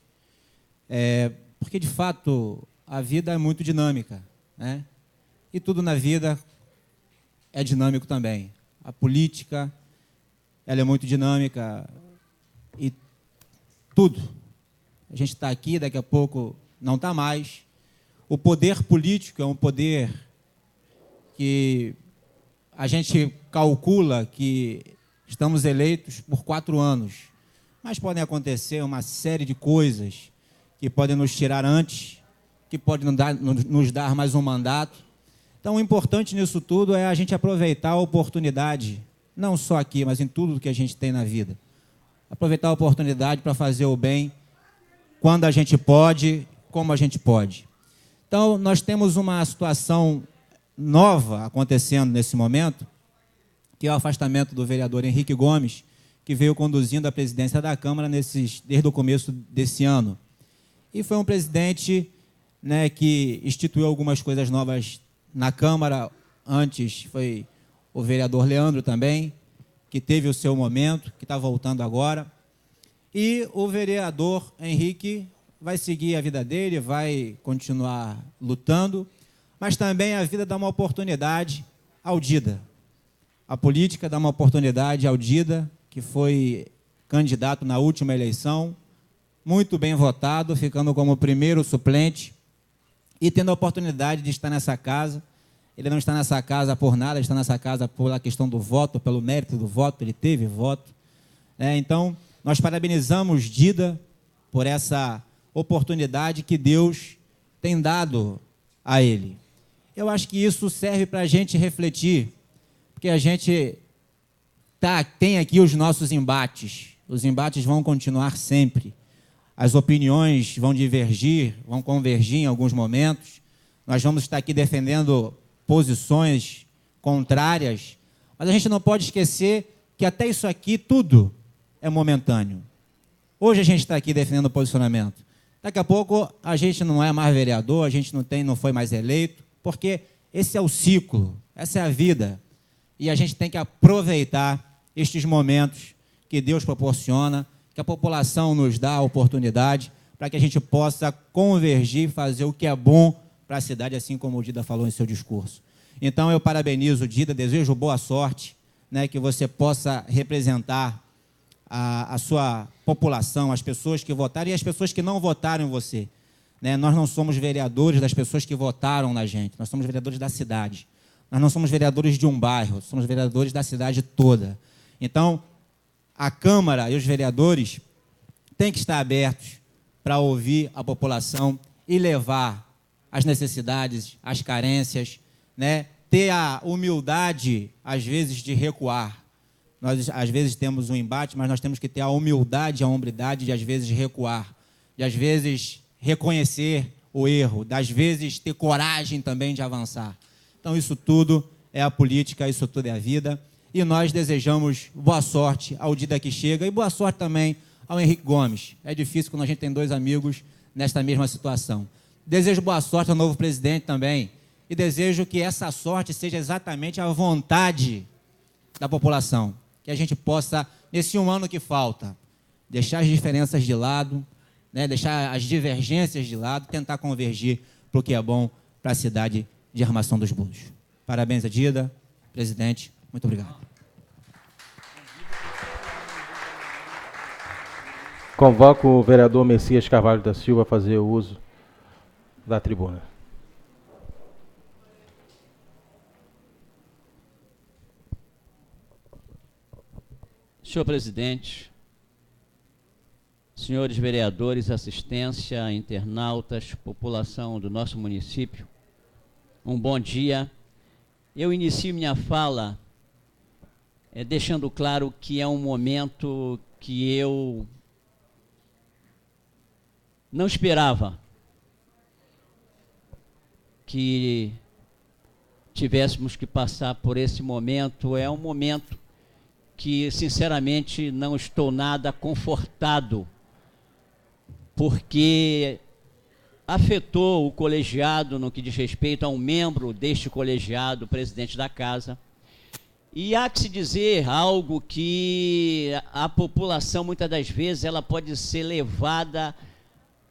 porque, de fato, a vida é muito dinâmica, E tudo na vida é dinâmico também. A política, ela é muito dinâmica e tudo. A gente está aqui, daqui a pouco não está mais. O poder político é um poder que a gente calcula que estamos eleitos por 4 anos. mas podem acontecer uma série de coisas que podem nos tirar antes, que podem nos dar mais um mandato. Então, o importante nisso tudo é a gente aproveitar a oportunidade, não só aqui, mas em tudo que a gente tem na vida. Aproveitar a oportunidade para fazer o bem quando a gente pode, como a gente pode. Então, nós temos uma situação nova acontecendo nesse momento, que é o afastamento do vereador Henrique Gomes, que veio conduzindo a presidência da Câmara desde o começo desse ano. E foi um presidente, né, que instituiu algumas coisas novas na Câmara. Antes foi o vereador Leandro também, que teve o seu momento, que está voltando agora. E o vereador Henrique vai seguir a vida dele, vai continuar lutando, mas também a vida dá uma oportunidade ao Dida. A política dá uma oportunidade ao Dida, que foi candidato na última eleição, muito bem votado, ficando como primeiro suplente e tendo a oportunidade de estar nessa casa. Ele não está nessa casa por nada, ele está nessa casa pela questão do voto, pelo mérito do voto, ele teve voto. Então, nós parabenizamos Dida por essa oportunidade que Deus tem dado a ele. Eu acho que isso serve para a gente refletir, porque a gente tem aqui os nossos embates. Os embates vão continuar sempre. As opiniões vão divergir, vão convergir em alguns momentos. Nós vamos estar aqui defendendo posições contrárias, mas a gente não pode esquecer que até isso aqui tudo é momentâneo. Hoje a gente está aqui defendendo posicionamento. Daqui a pouco a gente não é mais vereador, a gente não foi mais eleito, porque esse é o ciclo, essa é a vida. E a gente tem que aproveitar estes momentos que Deus proporciona, que a população nos dá a oportunidade, para que a gente possa convergir e fazer o que é bom para a cidade, assim como o Dida falou em seu discurso. Então, eu parabenizo o Dida, desejo boa sorte, né, que você possa representar a sua população, as pessoas que votaram e as pessoas que não votaram em você. Né? Nós não somos vereadores das pessoas que votaram na gente, nós somos vereadores da cidade. Nós não somos vereadores de um bairro, somos vereadores da cidade toda. Então, a Câmara e os vereadores têm que estar abertos para ouvir a população e levar as necessidades, as carências, né? Ter a humildade, às vezes, de recuar. Nós, às vezes, temos um embate, mas nós temos que ter a humildade, a hombridade de, às vezes, recuar, de, às vezes, reconhecer o erro, de, às vezes, ter coragem também de avançar. Então, isso tudo é a política, isso tudo é a vida. E nós desejamos boa sorte ao Dida que chega e boa sorte também ao Henrique Gomes. É difícil quando a gente tem dois amigos nesta mesma situação. Desejo boa sorte ao novo presidente também e desejo que essa sorte seja exatamente a vontade da população. Que a gente possa, nesse um ano que falta, deixar as diferenças de lado, né, deixar as divergências de lado, tentar convergir para o que é bom para a cidade de Armação dos Búzios. Parabéns a Dida, presidente. Muito obrigado. Convoco o vereador Messias Carvalho da Silva a fazer o uso da tribuna. Senhor presidente, senhores vereadores, assistência, internautas, população do nosso município, um bom dia. Eu inicio minha fala deixando claro que é um momento que eu não esperava que tivéssemos que passar por esse momento. É um momento que, sinceramente, não estou nada confortado, porque afetou o colegiado no que diz respeito a um membro deste colegiado, presidente da casa. E há que se dizer algo que a população, muitas das vezes, ela pode ser levada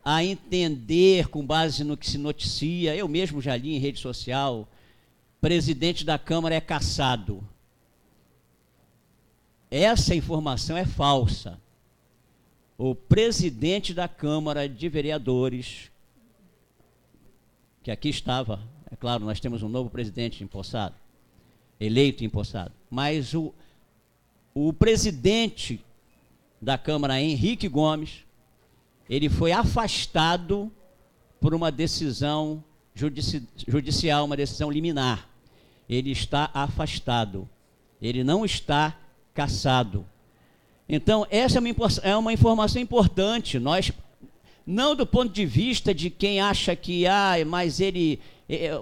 a entender com base no que se noticia. Eu mesmo já li em rede social, presidente da Câmara é cassado. Essa informação é falsa. O presidente da Câmara de Vereadores, que aqui estava, é claro, nós temos um novo presidente empossado, eleito e empossado, mas o presidente da Câmara, Henrique Gomes, ele foi afastado por uma decisão judicial, uma decisão liminar. Ele está afastado. Ele não está cassado. Então, essa é uma informação importante. Nós, não do ponto de vista de quem acha que, mas ele,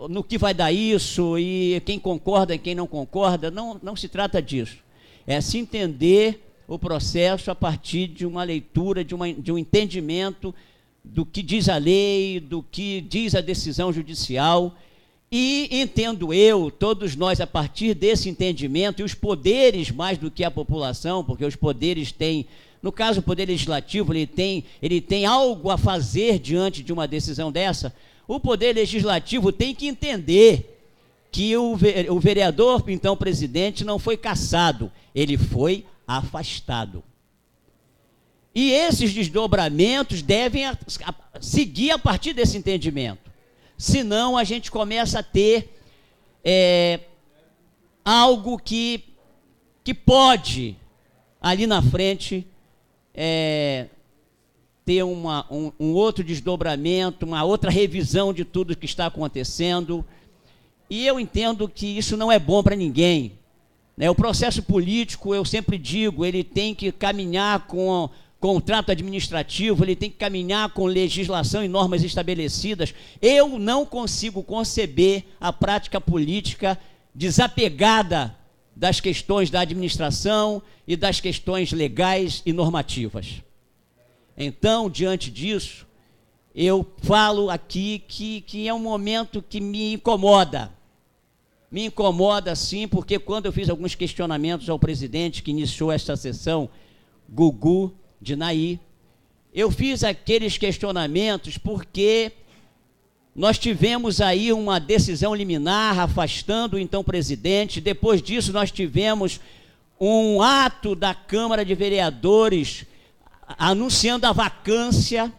no que vai dar isso, e quem concorda e quem não concorda, não se trata disso. É se entender o processo a partir de uma leitura, de um entendimento do que diz a lei, do que diz a decisão judicial, e entendo eu, todos nós, a partir desse entendimento, e os poderes mais do que a população, porque os poderes têm, no caso o Poder Legislativo, ele tem algo a fazer diante de uma decisão dessa. O Poder Legislativo tem que entender que o vereador, então presidente, não foi cassado, ele foi afastado. E esses desdobramentos devem seguir a partir desse entendimento. Senão a gente começa a ter algo que pode, ali na frente, ter um outro desdobramento, uma outra revisão de tudo que está acontecendo. E eu entendo que isso não é bom para ninguém. O processo político, eu sempre digo, ele tem que caminhar com contrato administrativo, ele tem que caminhar com legislação e normas estabelecidas. Eu não consigo conceber a prática política desapegada das questões da administração e das questões legais e normativas. Então, diante disso, eu falo aqui que é um momento que me incomoda. Me incomoda, sim, porque quando eu fiz alguns questionamentos ao presidente que iniciou esta sessão, Gugu de Naí, eu fiz aqueles questionamentos porque nós tivemos aí uma decisão liminar afastando o então presidente. Depois disso nós tivemos um ato da Câmara de Vereadores anunciando a vacância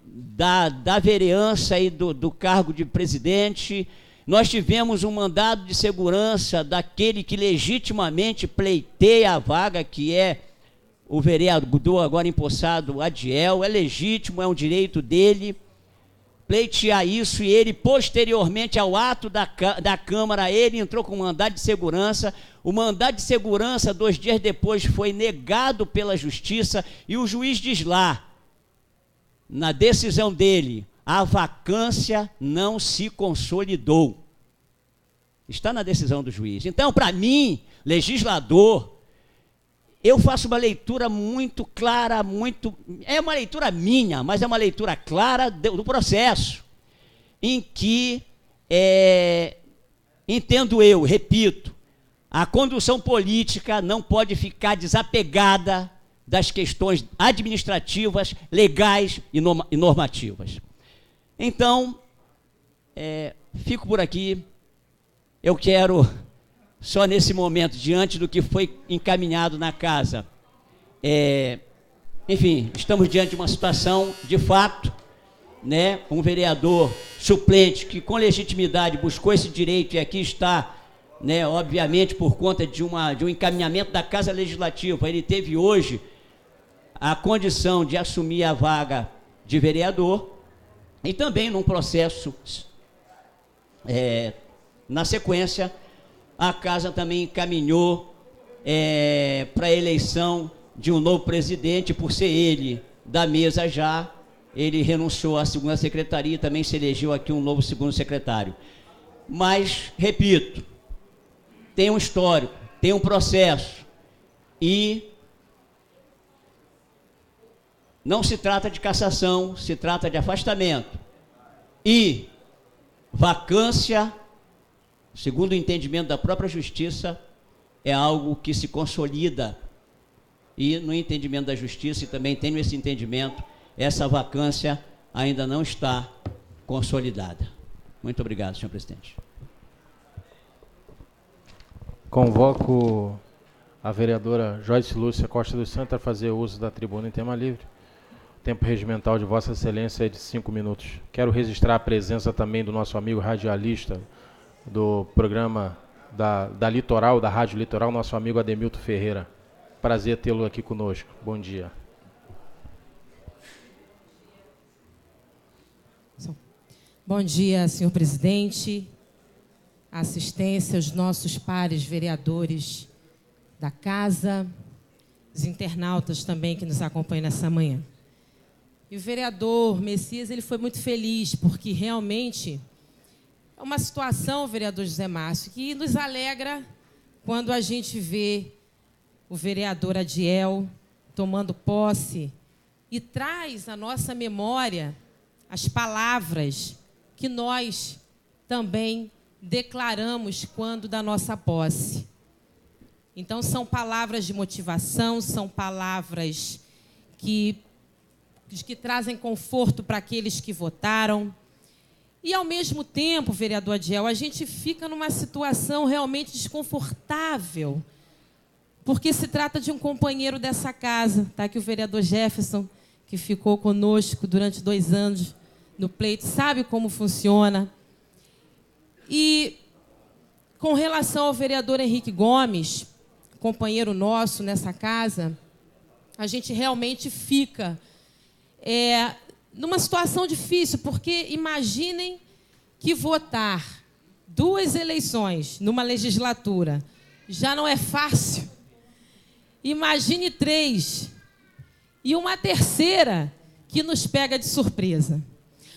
da vereança e do cargo de presidente. Nós tivemos um mandado de segurança daquele que legitimamente pleiteia a vaga, que é o vereador agora empossado Adiel. É legítimo, é um direito dele pleitear isso, e ele, posteriormente ao ato da Câmara, ele entrou com mandado de segurança. O mandado de segurança, 2 dias depois, foi negado pela Justiça, e o juiz diz lá, na decisão dele, a vacância não se consolidou. Está na decisão do juiz. Então, para mim, legislador, eu faço uma leitura muito clara, é uma leitura minha, mas é uma leitura clara do processo, em que, entendo eu, repito, a condução política não pode ficar desapegada das questões administrativas, legais e normativas. Então, fico por aqui. Eu quero, só nesse momento, diante do que foi encaminhado na casa, enfim, estamos diante de uma situação, de fato, né, um vereador suplente que com legitimidade buscou esse direito, e aqui está, né, obviamente por conta de um encaminhamento da Casa Legislativa, ele teve hoje a condição de assumir a vaga de vereador, e também num processo, na sequência, a Casa também encaminhou para a eleição de um novo presidente, por ser ele da mesa já, ele renunciou à segunda secretaria e também se elegeu aqui um novo segundo secretário. Mas, repito, tem um histórico, tem um processo, e não se trata de cassação, se trata de afastamento. E vacância, segundo o entendimento da própria Justiça, é algo que se consolida. E no entendimento da Justiça, e também tenho esse entendimento, essa vacância ainda não está consolidada. Muito obrigado, senhor presidente. Convoco a vereadora Joyce Lúcia Costa dos Santos a fazer uso da tribuna em tema livre. O tempo regimental de Vossa Excelência é de 5 minutos. Quero registrar a presença também do nosso amigo radialista do programa da Litoral, da Rádio Litoral, nosso amigo Ademilton Ferreira. prazer tê-lo aqui conosco. Bom dia. Bom dia, senhor presidente, assistência aos nossos pares vereadores da casa, os internautas também que nos acompanham nessa manhã. E o vereador Messias, ele foi muito feliz, porque realmente é uma situação, vereador José Márcio, que nos alegra quando a gente vê o vereador Adiel tomando posse e traz à nossa memória as palavras que nós também declaramos quando da nossa posse. Então, são palavras de motivação, são palavras que trazem conforto para aqueles que votaram. E, ao mesmo tempo, vereador Adiel, a gente fica numa situação realmente desconfortável, porque se trata de um companheiro dessa casa. Está aqui o vereador Jefferson, que ficou conosco durante 2 anos no pleito, sabe como funciona. E, com relação ao vereador Henrique Gomes, companheiro nosso nessa casa, a gente realmente fica numa situação difícil, porque imaginem que votar 2 eleições numa legislatura já não é fácil. Imagine 3 e uma terceira que nos pega de surpresa.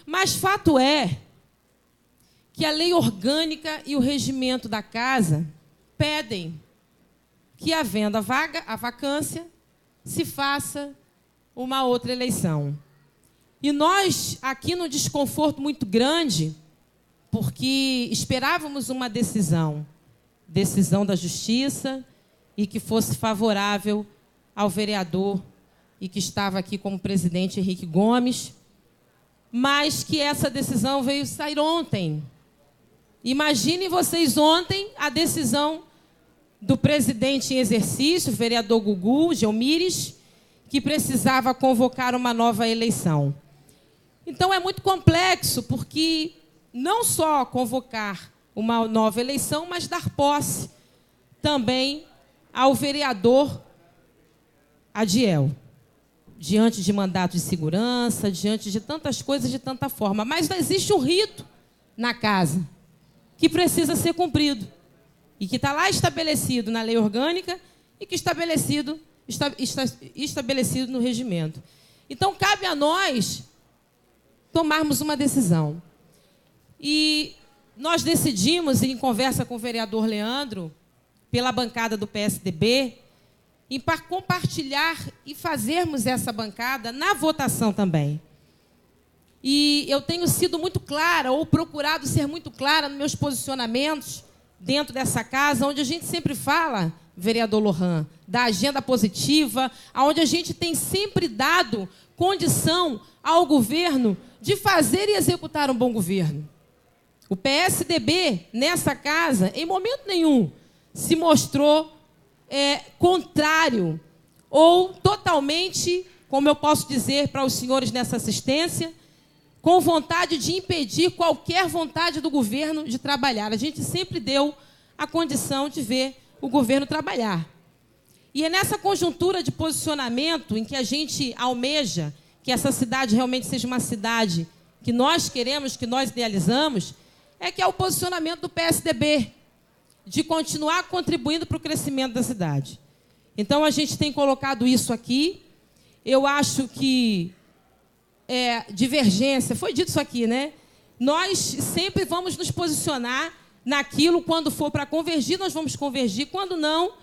Mas fato é que a lei orgânica e o regimento da casa pedem que, havendo a vacância, se faça uma outra eleição. E nós, aqui, num desconforto muito grande, porque esperávamos uma decisão da Justiça, e que fosse favorável ao vereador, e que estava aqui como presidente Henrique Gomes, mas que essa decisão veio sair ontem. Imaginem vocês ontem a decisão do presidente em exercício, o vereador Gugu Gelmires, que precisava convocar uma nova eleição. Então, é muito complexo, porque não só convocar uma nova eleição, mas dar posse também ao vereador Adiel, diante de mandato de segurança, diante de tantas coisas, de tanta forma. Mas existe um rito na casa que precisa ser cumprido e que está lá estabelecido na lei orgânica e que está estabelecido no regimento. Então, cabe a nós tomarmos uma decisão. E nós decidimos, em conversa com o vereador Leandro, pela bancada do PSDB, em compartilhar e fazermos essa bancada na votação também. E eu tenho sido muito clara, ou procurado ser muito clara nos meus posicionamentos dentro dessa casa, onde a gente sempre fala, vereador Lohan, da agenda positiva, onde a gente tem sempre dado condição ao governo de fazer e executar um bom governo. O PSDB, nessa casa, em momento nenhum, se mostrou contrário ou totalmente, como eu posso dizer para os senhores nessa assistência, com vontade de impedir qualquer vontade do governo de trabalhar. A gente sempre deu a condição de ver o governo trabalhar. E é nessa conjuntura de posicionamento em que a gente almeja que essa cidade realmente seja uma cidade que nós queremos, que nós idealizamos, é que é o posicionamento do PSDB, de continuar contribuindo para o crescimento da cidade. Então, a gente tem colocado isso aqui. Eu acho que divergência, foi dito isso aqui, né? Nós sempre vamos nos posicionar naquilo, quando for para convergir, nós vamos convergir, quando não,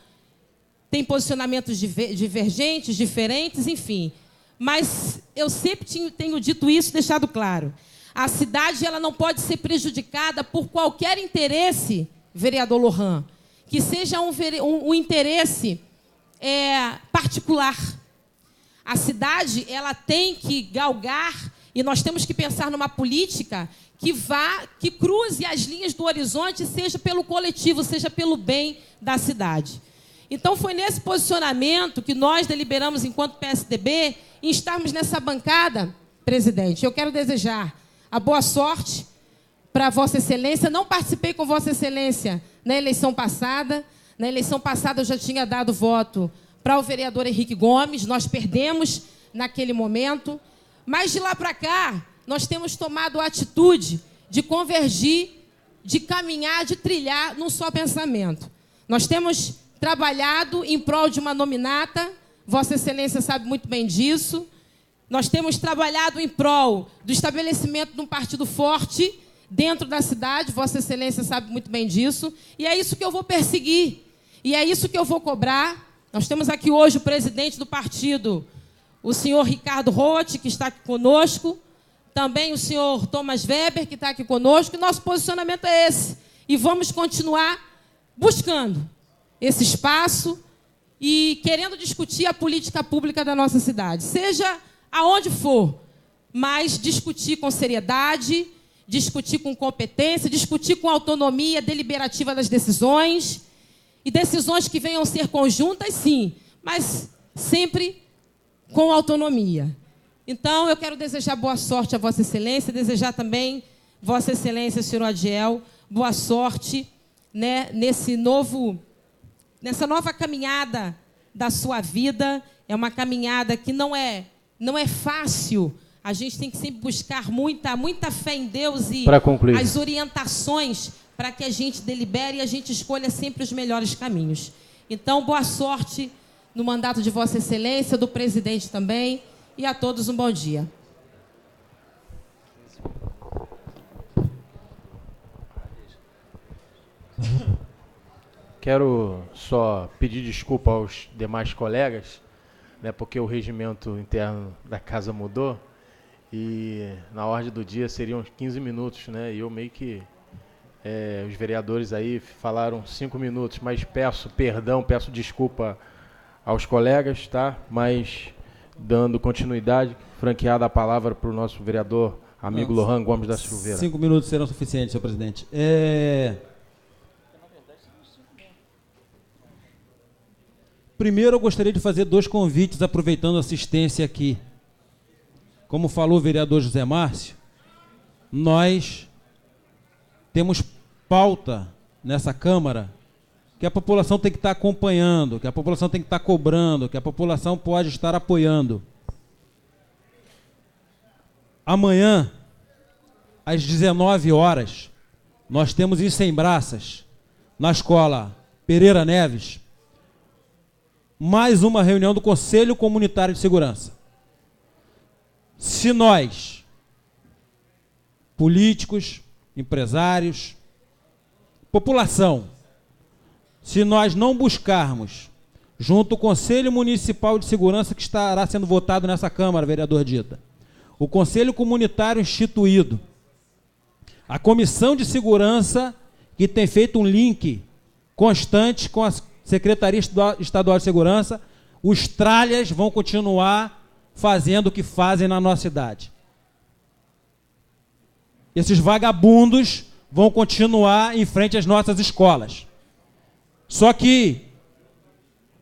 tem posicionamentos divergentes, diferentes, enfim. Mas eu sempre tenho dito isso, deixado claro. A cidade ela não pode ser prejudicada por qualquer interesse, vereador Lohan, que seja um interesse particular. A cidade ela tem que galgar, e nós temos que pensar numa política que cruze as linhas do horizonte, seja pelo coletivo, seja pelo bem da cidade. Então, foi nesse posicionamento que nós deliberamos, enquanto PSDB, em estarmos nessa bancada, presidente. Eu quero desejar a boa sorte para Vossa Excelência. Não participei com Vossa Excelência na eleição passada. Na eleição passada, eu já tinha dado voto para o vereador Henrique Gomes, nós perdemos naquele momento, mas de lá para cá, nós temos tomado a atitude de convergir, de caminhar, de trilhar num só pensamento. Nós temos trabalhado em prol de uma nominata, Vossa Excelência sabe muito bem disso. Nós temos trabalhado em prol do estabelecimento de um partido forte dentro da cidade, Vossa Excelência sabe muito bem disso, e é isso que eu vou perseguir, e é isso que eu vou cobrar. Nós temos aqui hoje o presidente do partido, o senhor Ricardo Roth, que está aqui conosco, também o senhor Thomas Weber, que está aqui conosco, e nosso posicionamento é esse, e vamos continuar buscando esse espaço e querendo discutir a política pública da nossa cidade, seja aonde for, mas discutir com seriedade, discutir com competência, discutir com autonomia deliberativa das decisões, e decisões que venham ser conjuntas, sim, mas sempre com autonomia. Então, eu quero desejar boa sorte a Vossa Excelência, desejar também, Vossa Excelência, senhor Adiel, boa sorte, né, nessa nova caminhada da sua vida. É uma caminhada que não é fácil. A gente tem que sempre buscar muita fé em Deus e as orientações para que a gente delibere e a gente escolha sempre os melhores caminhos. Então, boa sorte no mandato de Vossa Excelência, do presidente também, e a todos um bom dia. Quero só pedir desculpa aos demais colegas, né, porque o regimento interno da casa mudou e na ordem do dia seriam 15 minutos, né, e eu meio que os vereadores aí falaram 5 minutos, mas peço perdão, peço desculpa aos colegas, tá? Mas dando continuidade, franqueada a palavra para o nosso vereador amigo Lohan Gomes da Silveira. 5 minutos serão suficientes, senhor presidente. Primeiro, eu gostaria de fazer 2 convites, aproveitando a assistência aqui. Como falou o vereador José Márcio, nós temos pauta nessa Câmara que a população tem que estar acompanhando, que a população tem que estar cobrando, que a população pode estar apoiando. Amanhã, às 19 horas, nós temos em Sembraças, na escola Pereira Neves, mais uma reunião do Conselho Comunitário de Segurança. Se nós, políticos, empresários, população, se nós não buscarmos, junto ao Conselho Municipal de Segurança que estará sendo votado nessa Câmara, vereador Dita, o Conselho Comunitário instituído, a Comissão de Segurança, que tem feito um link constante com a Secretaria Estadual de Segurança, os tralhas vão continuar fazendo o que fazem na nossa cidade. Esses vagabundos vão continuar em frente às nossas escolas. Só que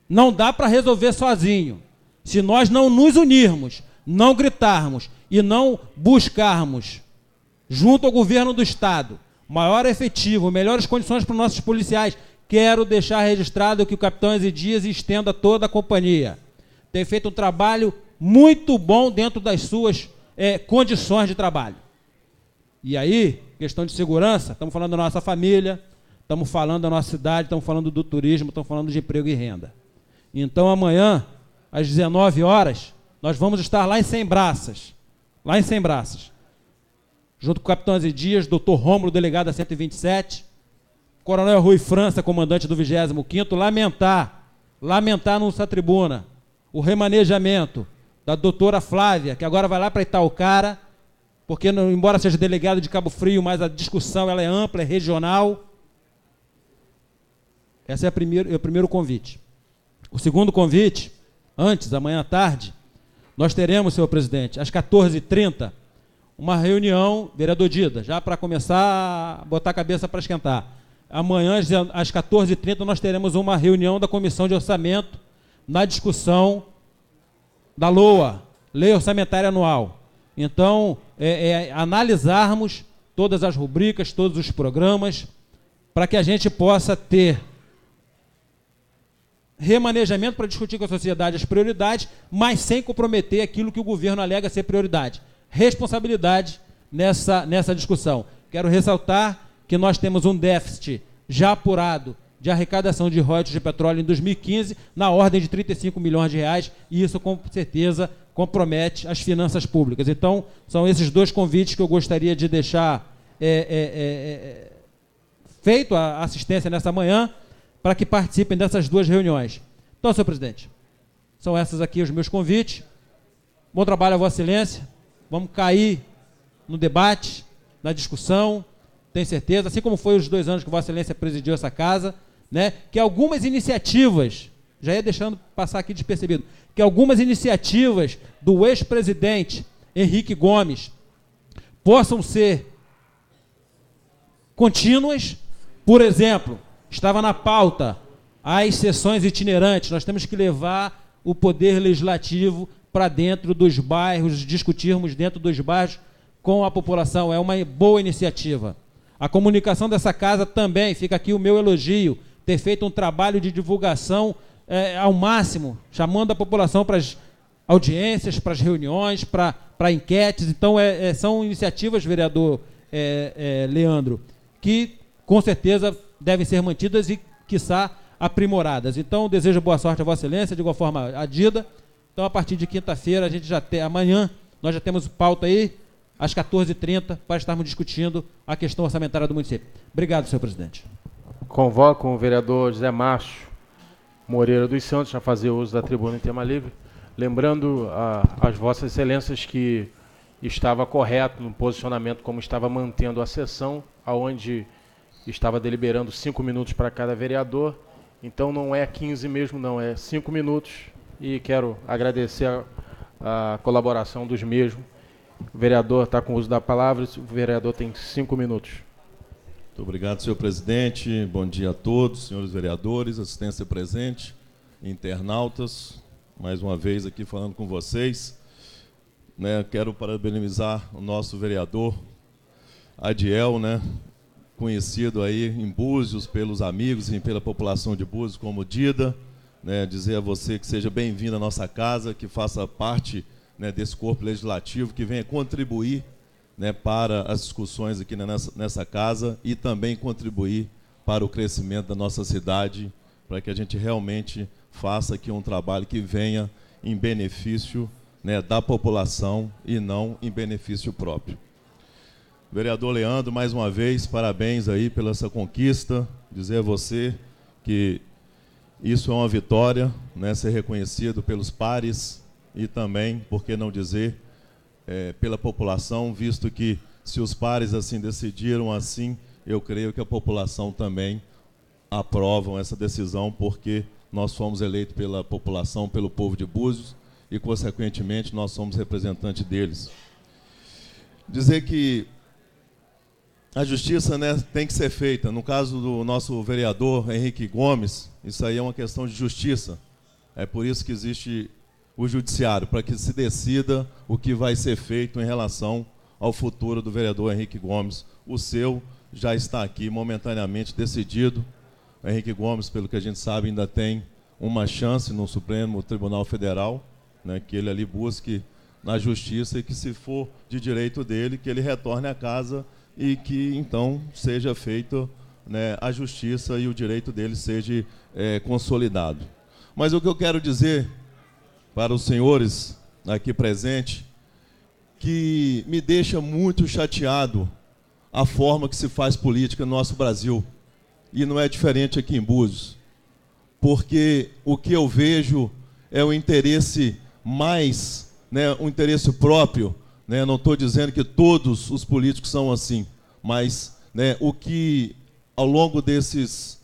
não dá para resolver sozinho. Se nós não nos unirmos, não gritarmos e não buscarmos, junto ao governo do Estado, maior efetivo, melhores condições para os nossos policiais, quero deixar registrado que o capitão Ezidias estenda toda a companhia. Tem feito um trabalho muito bom dentro das suas condições de trabalho. E aí, questão de segurança, estamos falando da nossa família, estamos falando da nossa cidade, estamos falando do turismo, estamos falando de emprego e renda. Então, amanhã, às 19 horas, nós vamos estar lá em Sembraças, junto com o capitão Ezidias, doutor Rômulo, delegado da 127, Coronel Rui França, comandante do 25º, lamentar nessa tribuna o remanejamento da doutora Flávia, que agora vai lá para Itaucara, porque, embora seja delegado de Cabo Frio, mas a discussão ela é ampla, é regional. Esse é o primeiro convite. O segundo convite, antes, amanhã à tarde, nós teremos, senhor presidente, às 14h30, uma reunião, vereador Dida, já para começar a botar a cabeça para esquentar. Amanhã, às 14h30, nós teremos uma reunião da Comissão de Orçamento na discussão da LOA, Lei Orçamentária Anual. Então, analisarmos todas as rubricas, todos os programas, para que a gente possa ter remanejamento para discutir com a sociedade as prioridades, mas sem comprometer aquilo que o governo alega ser prioridade. Responsabilidade nessa discussão. Quero ressaltar que nós temos um déficit já apurado de arrecadação de royalties de petróleo em 2015 na ordem de 35 milhões de reais, e isso com certeza compromete as finanças públicas. Então, são esses dois convites que eu gostaria de deixar feito a assistência nessa manhã, para que participem dessas duas reuniões. Então, senhor presidente, são essas aqui os meus convites. Bom trabalho a Vossa Excelência. Vamos cair no debate, na discussão, tenho certeza, assim como foi os 2 anos que Vossa Excelência presidiu essa casa, né, que algumas iniciativas, já ia deixando passar aqui despercebido, que algumas iniciativas do ex-presidente Henrique Gomes possam ser contínuas. Por exemplo, estava na pauta as sessões itinerantes. Nós temos que levar o poder legislativo para dentro dos bairros, discutirmos dentro dos bairros com a população. É uma boa iniciativa. A comunicação dessa casa também, fica aqui o meu elogio, ter feito um trabalho de divulgação ao máximo, chamando a população para as audiências, para as reuniões, para enquetes. Então, são iniciativas, vereador Leandro, que com certeza devem ser mantidas e, quiçá, aprimoradas. Então, desejo boa sorte a Vossa Excelência, de igual forma adida. Então, a partir de quinta-feira, amanhã, nós já temos pauta aí, às 14h30, para estarmos discutindo a questão orçamentária do município. Obrigado, senhor presidente. Convoco o vereador José Márcio Moreira dos Santos a fazer uso da tribuna em tema livre, lembrando às Vossas Excelências que estava correto no posicionamento como estava mantendo a sessão, aonde estava deliberando 5 minutos para cada vereador. Então não é 15 mesmo, não, é 5 minutos. E quero agradecer a colaboração dos mesmos. O vereador está com o uso da palavra, o vereador tem 5 minutos. Muito obrigado, senhor presidente. Bom dia a todos, senhores vereadores, assistência presente, internautas. Mais uma vez aqui falando com vocês. Quero parabenizar o nosso vereador Adiel, conhecido aí em Búzios pelos amigos e pela população de Búzios como Dida. Dizer a você que seja bem-vindo à nossa casa, que faça parte desse corpo legislativo, que venha contribuir para as discussões aqui nessa casa e também contribuir para o crescimento da nossa cidade, para que a gente realmente faça aqui um trabalho que venha em benefício da população e não em benefício próprio. Vereador Leandro, mais uma vez, parabéns aí pela essa conquista, dizer a você que isso é uma vitória, ser reconhecido pelos pares e também, por que não dizer, pela população, visto que se os pares assim decidiram assim, eu creio que a população também aprovam essa decisão, porque nós fomos eleitos pela população, pelo povo de Búzios, e, consequentemente, nós somos representantes deles. Dizer que a justiça tem que ser feita. No caso do nosso vereador Henrique Gomes, isso aí é uma questão de justiça. É por isso que existe o judiciário, para que se decida o que vai ser feito em relação ao futuro do vereador Henrique Gomes. O seu já está aqui momentaneamente decidido. O Henrique Gomes, pelo que a gente sabe, ainda tem uma chance no Supremo Tribunal Federal, que ele ali busque na justiça e que, se for de direito dele, que ele retorne à casa e que, então, seja feita a justiça e o direito dele seja consolidado. Mas o que eu quero dizer para os senhores aqui presentes, que me deixa muito chateado a forma que se faz política no nosso Brasil, e não é diferente aqui em Búzios, porque o que eu vejo é o interesse mais, o interesse próprio, não estou dizendo que todos os políticos são assim, mas o que ao longo desses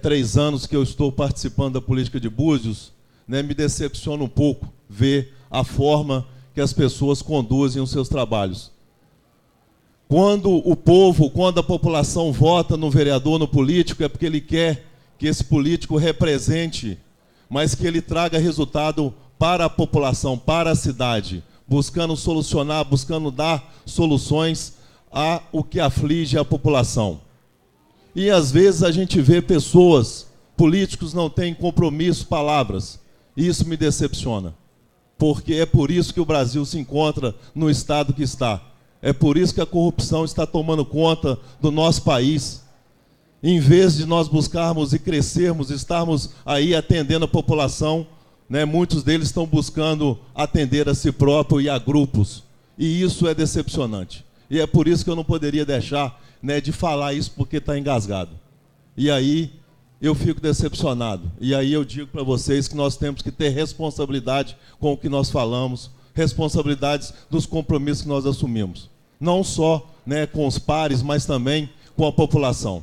3 anos que eu estou participando da política de Búzios, me decepciona um pouco ver a forma que as pessoas conduzem os seus trabalhos. Quando o povo, quando a população vota no vereador, no político, é porque ele quer que esse político represente, mas que ele traga resultado para a população, para a cidade, buscando solucionar, buscando dar soluções a o que aflige a população. E às vezes a gente vê pessoas políticos não têm compromisso, palavras. E isso me decepciona. Porque é por isso que o Brasil se encontra no estado que está. É por isso que a corrupção está tomando conta do nosso país. Em vez de nós buscarmos e crescermos, estarmos aí atendendo a população, né, muitos deles estão buscando atender a si próprio e a grupos. E isso é decepcionante. E é por isso que eu não poderia deixar, né, de falar isso, porque está engasgado. E aí eu fico decepcionado. E aí eu digo para vocês que nós temos que ter responsabilidade com o que nós falamos, responsabilidades dos compromissos que nós assumimos. Não só, né, com os pares, mas também com a população.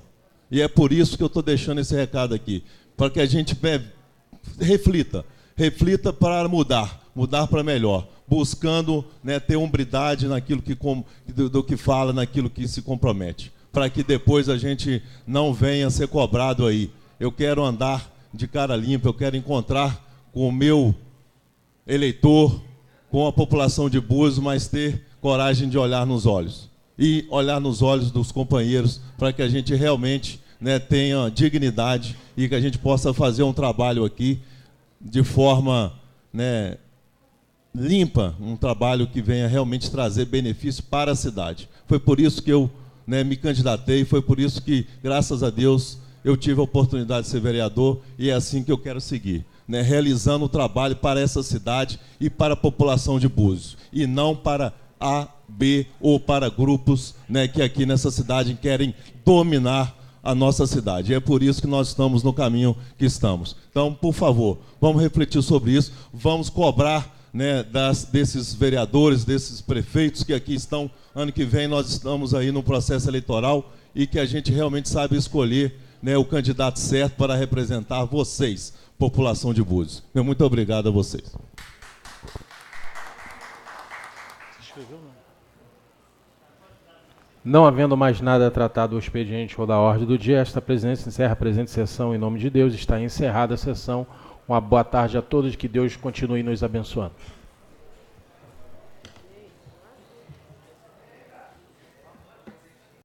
E é por isso que eu estou deixando esse recado aqui, para que a gente reflita para mudar para melhor, buscando, né, ter hombridade naquilo do que fala, naquilo que se compromete, para que depois a gente não venha ser cobrado aí. Eu quero andar de cara limpa, eu quero encontrar com o meu eleitor, com a população de Búzios, mas ter coragem de olhar nos olhos. E olhar nos olhos dos companheiros para que a gente realmente, né, tenha dignidade e que a gente possa fazer um trabalho aqui de forma, né, limpa, um trabalho que venha realmente trazer benefício para a cidade. Foi por isso que eu, né, me candidatei, foi por isso que, graças a Deus, eu tive a oportunidade de ser vereador e é assim que eu quero seguir, né, realizando o trabalho para essa cidade e para a população de Búzios, e não para A, B ou para grupos, né, que aqui nessa cidade querem dominar a nossa cidade. E é por isso que nós estamos no caminho que estamos. Então, por favor, vamos refletir sobre isso, vamos cobrar, né, desses vereadores, desses prefeitos que aqui estão. Ano que vem nós estamos aí no processo eleitoral e que a gente realmente sabe escolher, né, o candidato certo para representar vocês, população de Búzios. Muito obrigado a vocês. Não havendo mais nada tratado do expediente ou da ordem do dia, esta presidência encerra a presente sessão em nome de Deus. Está encerrada a sessão. Uma boa tarde a todos, que Deus continue nos abençoando.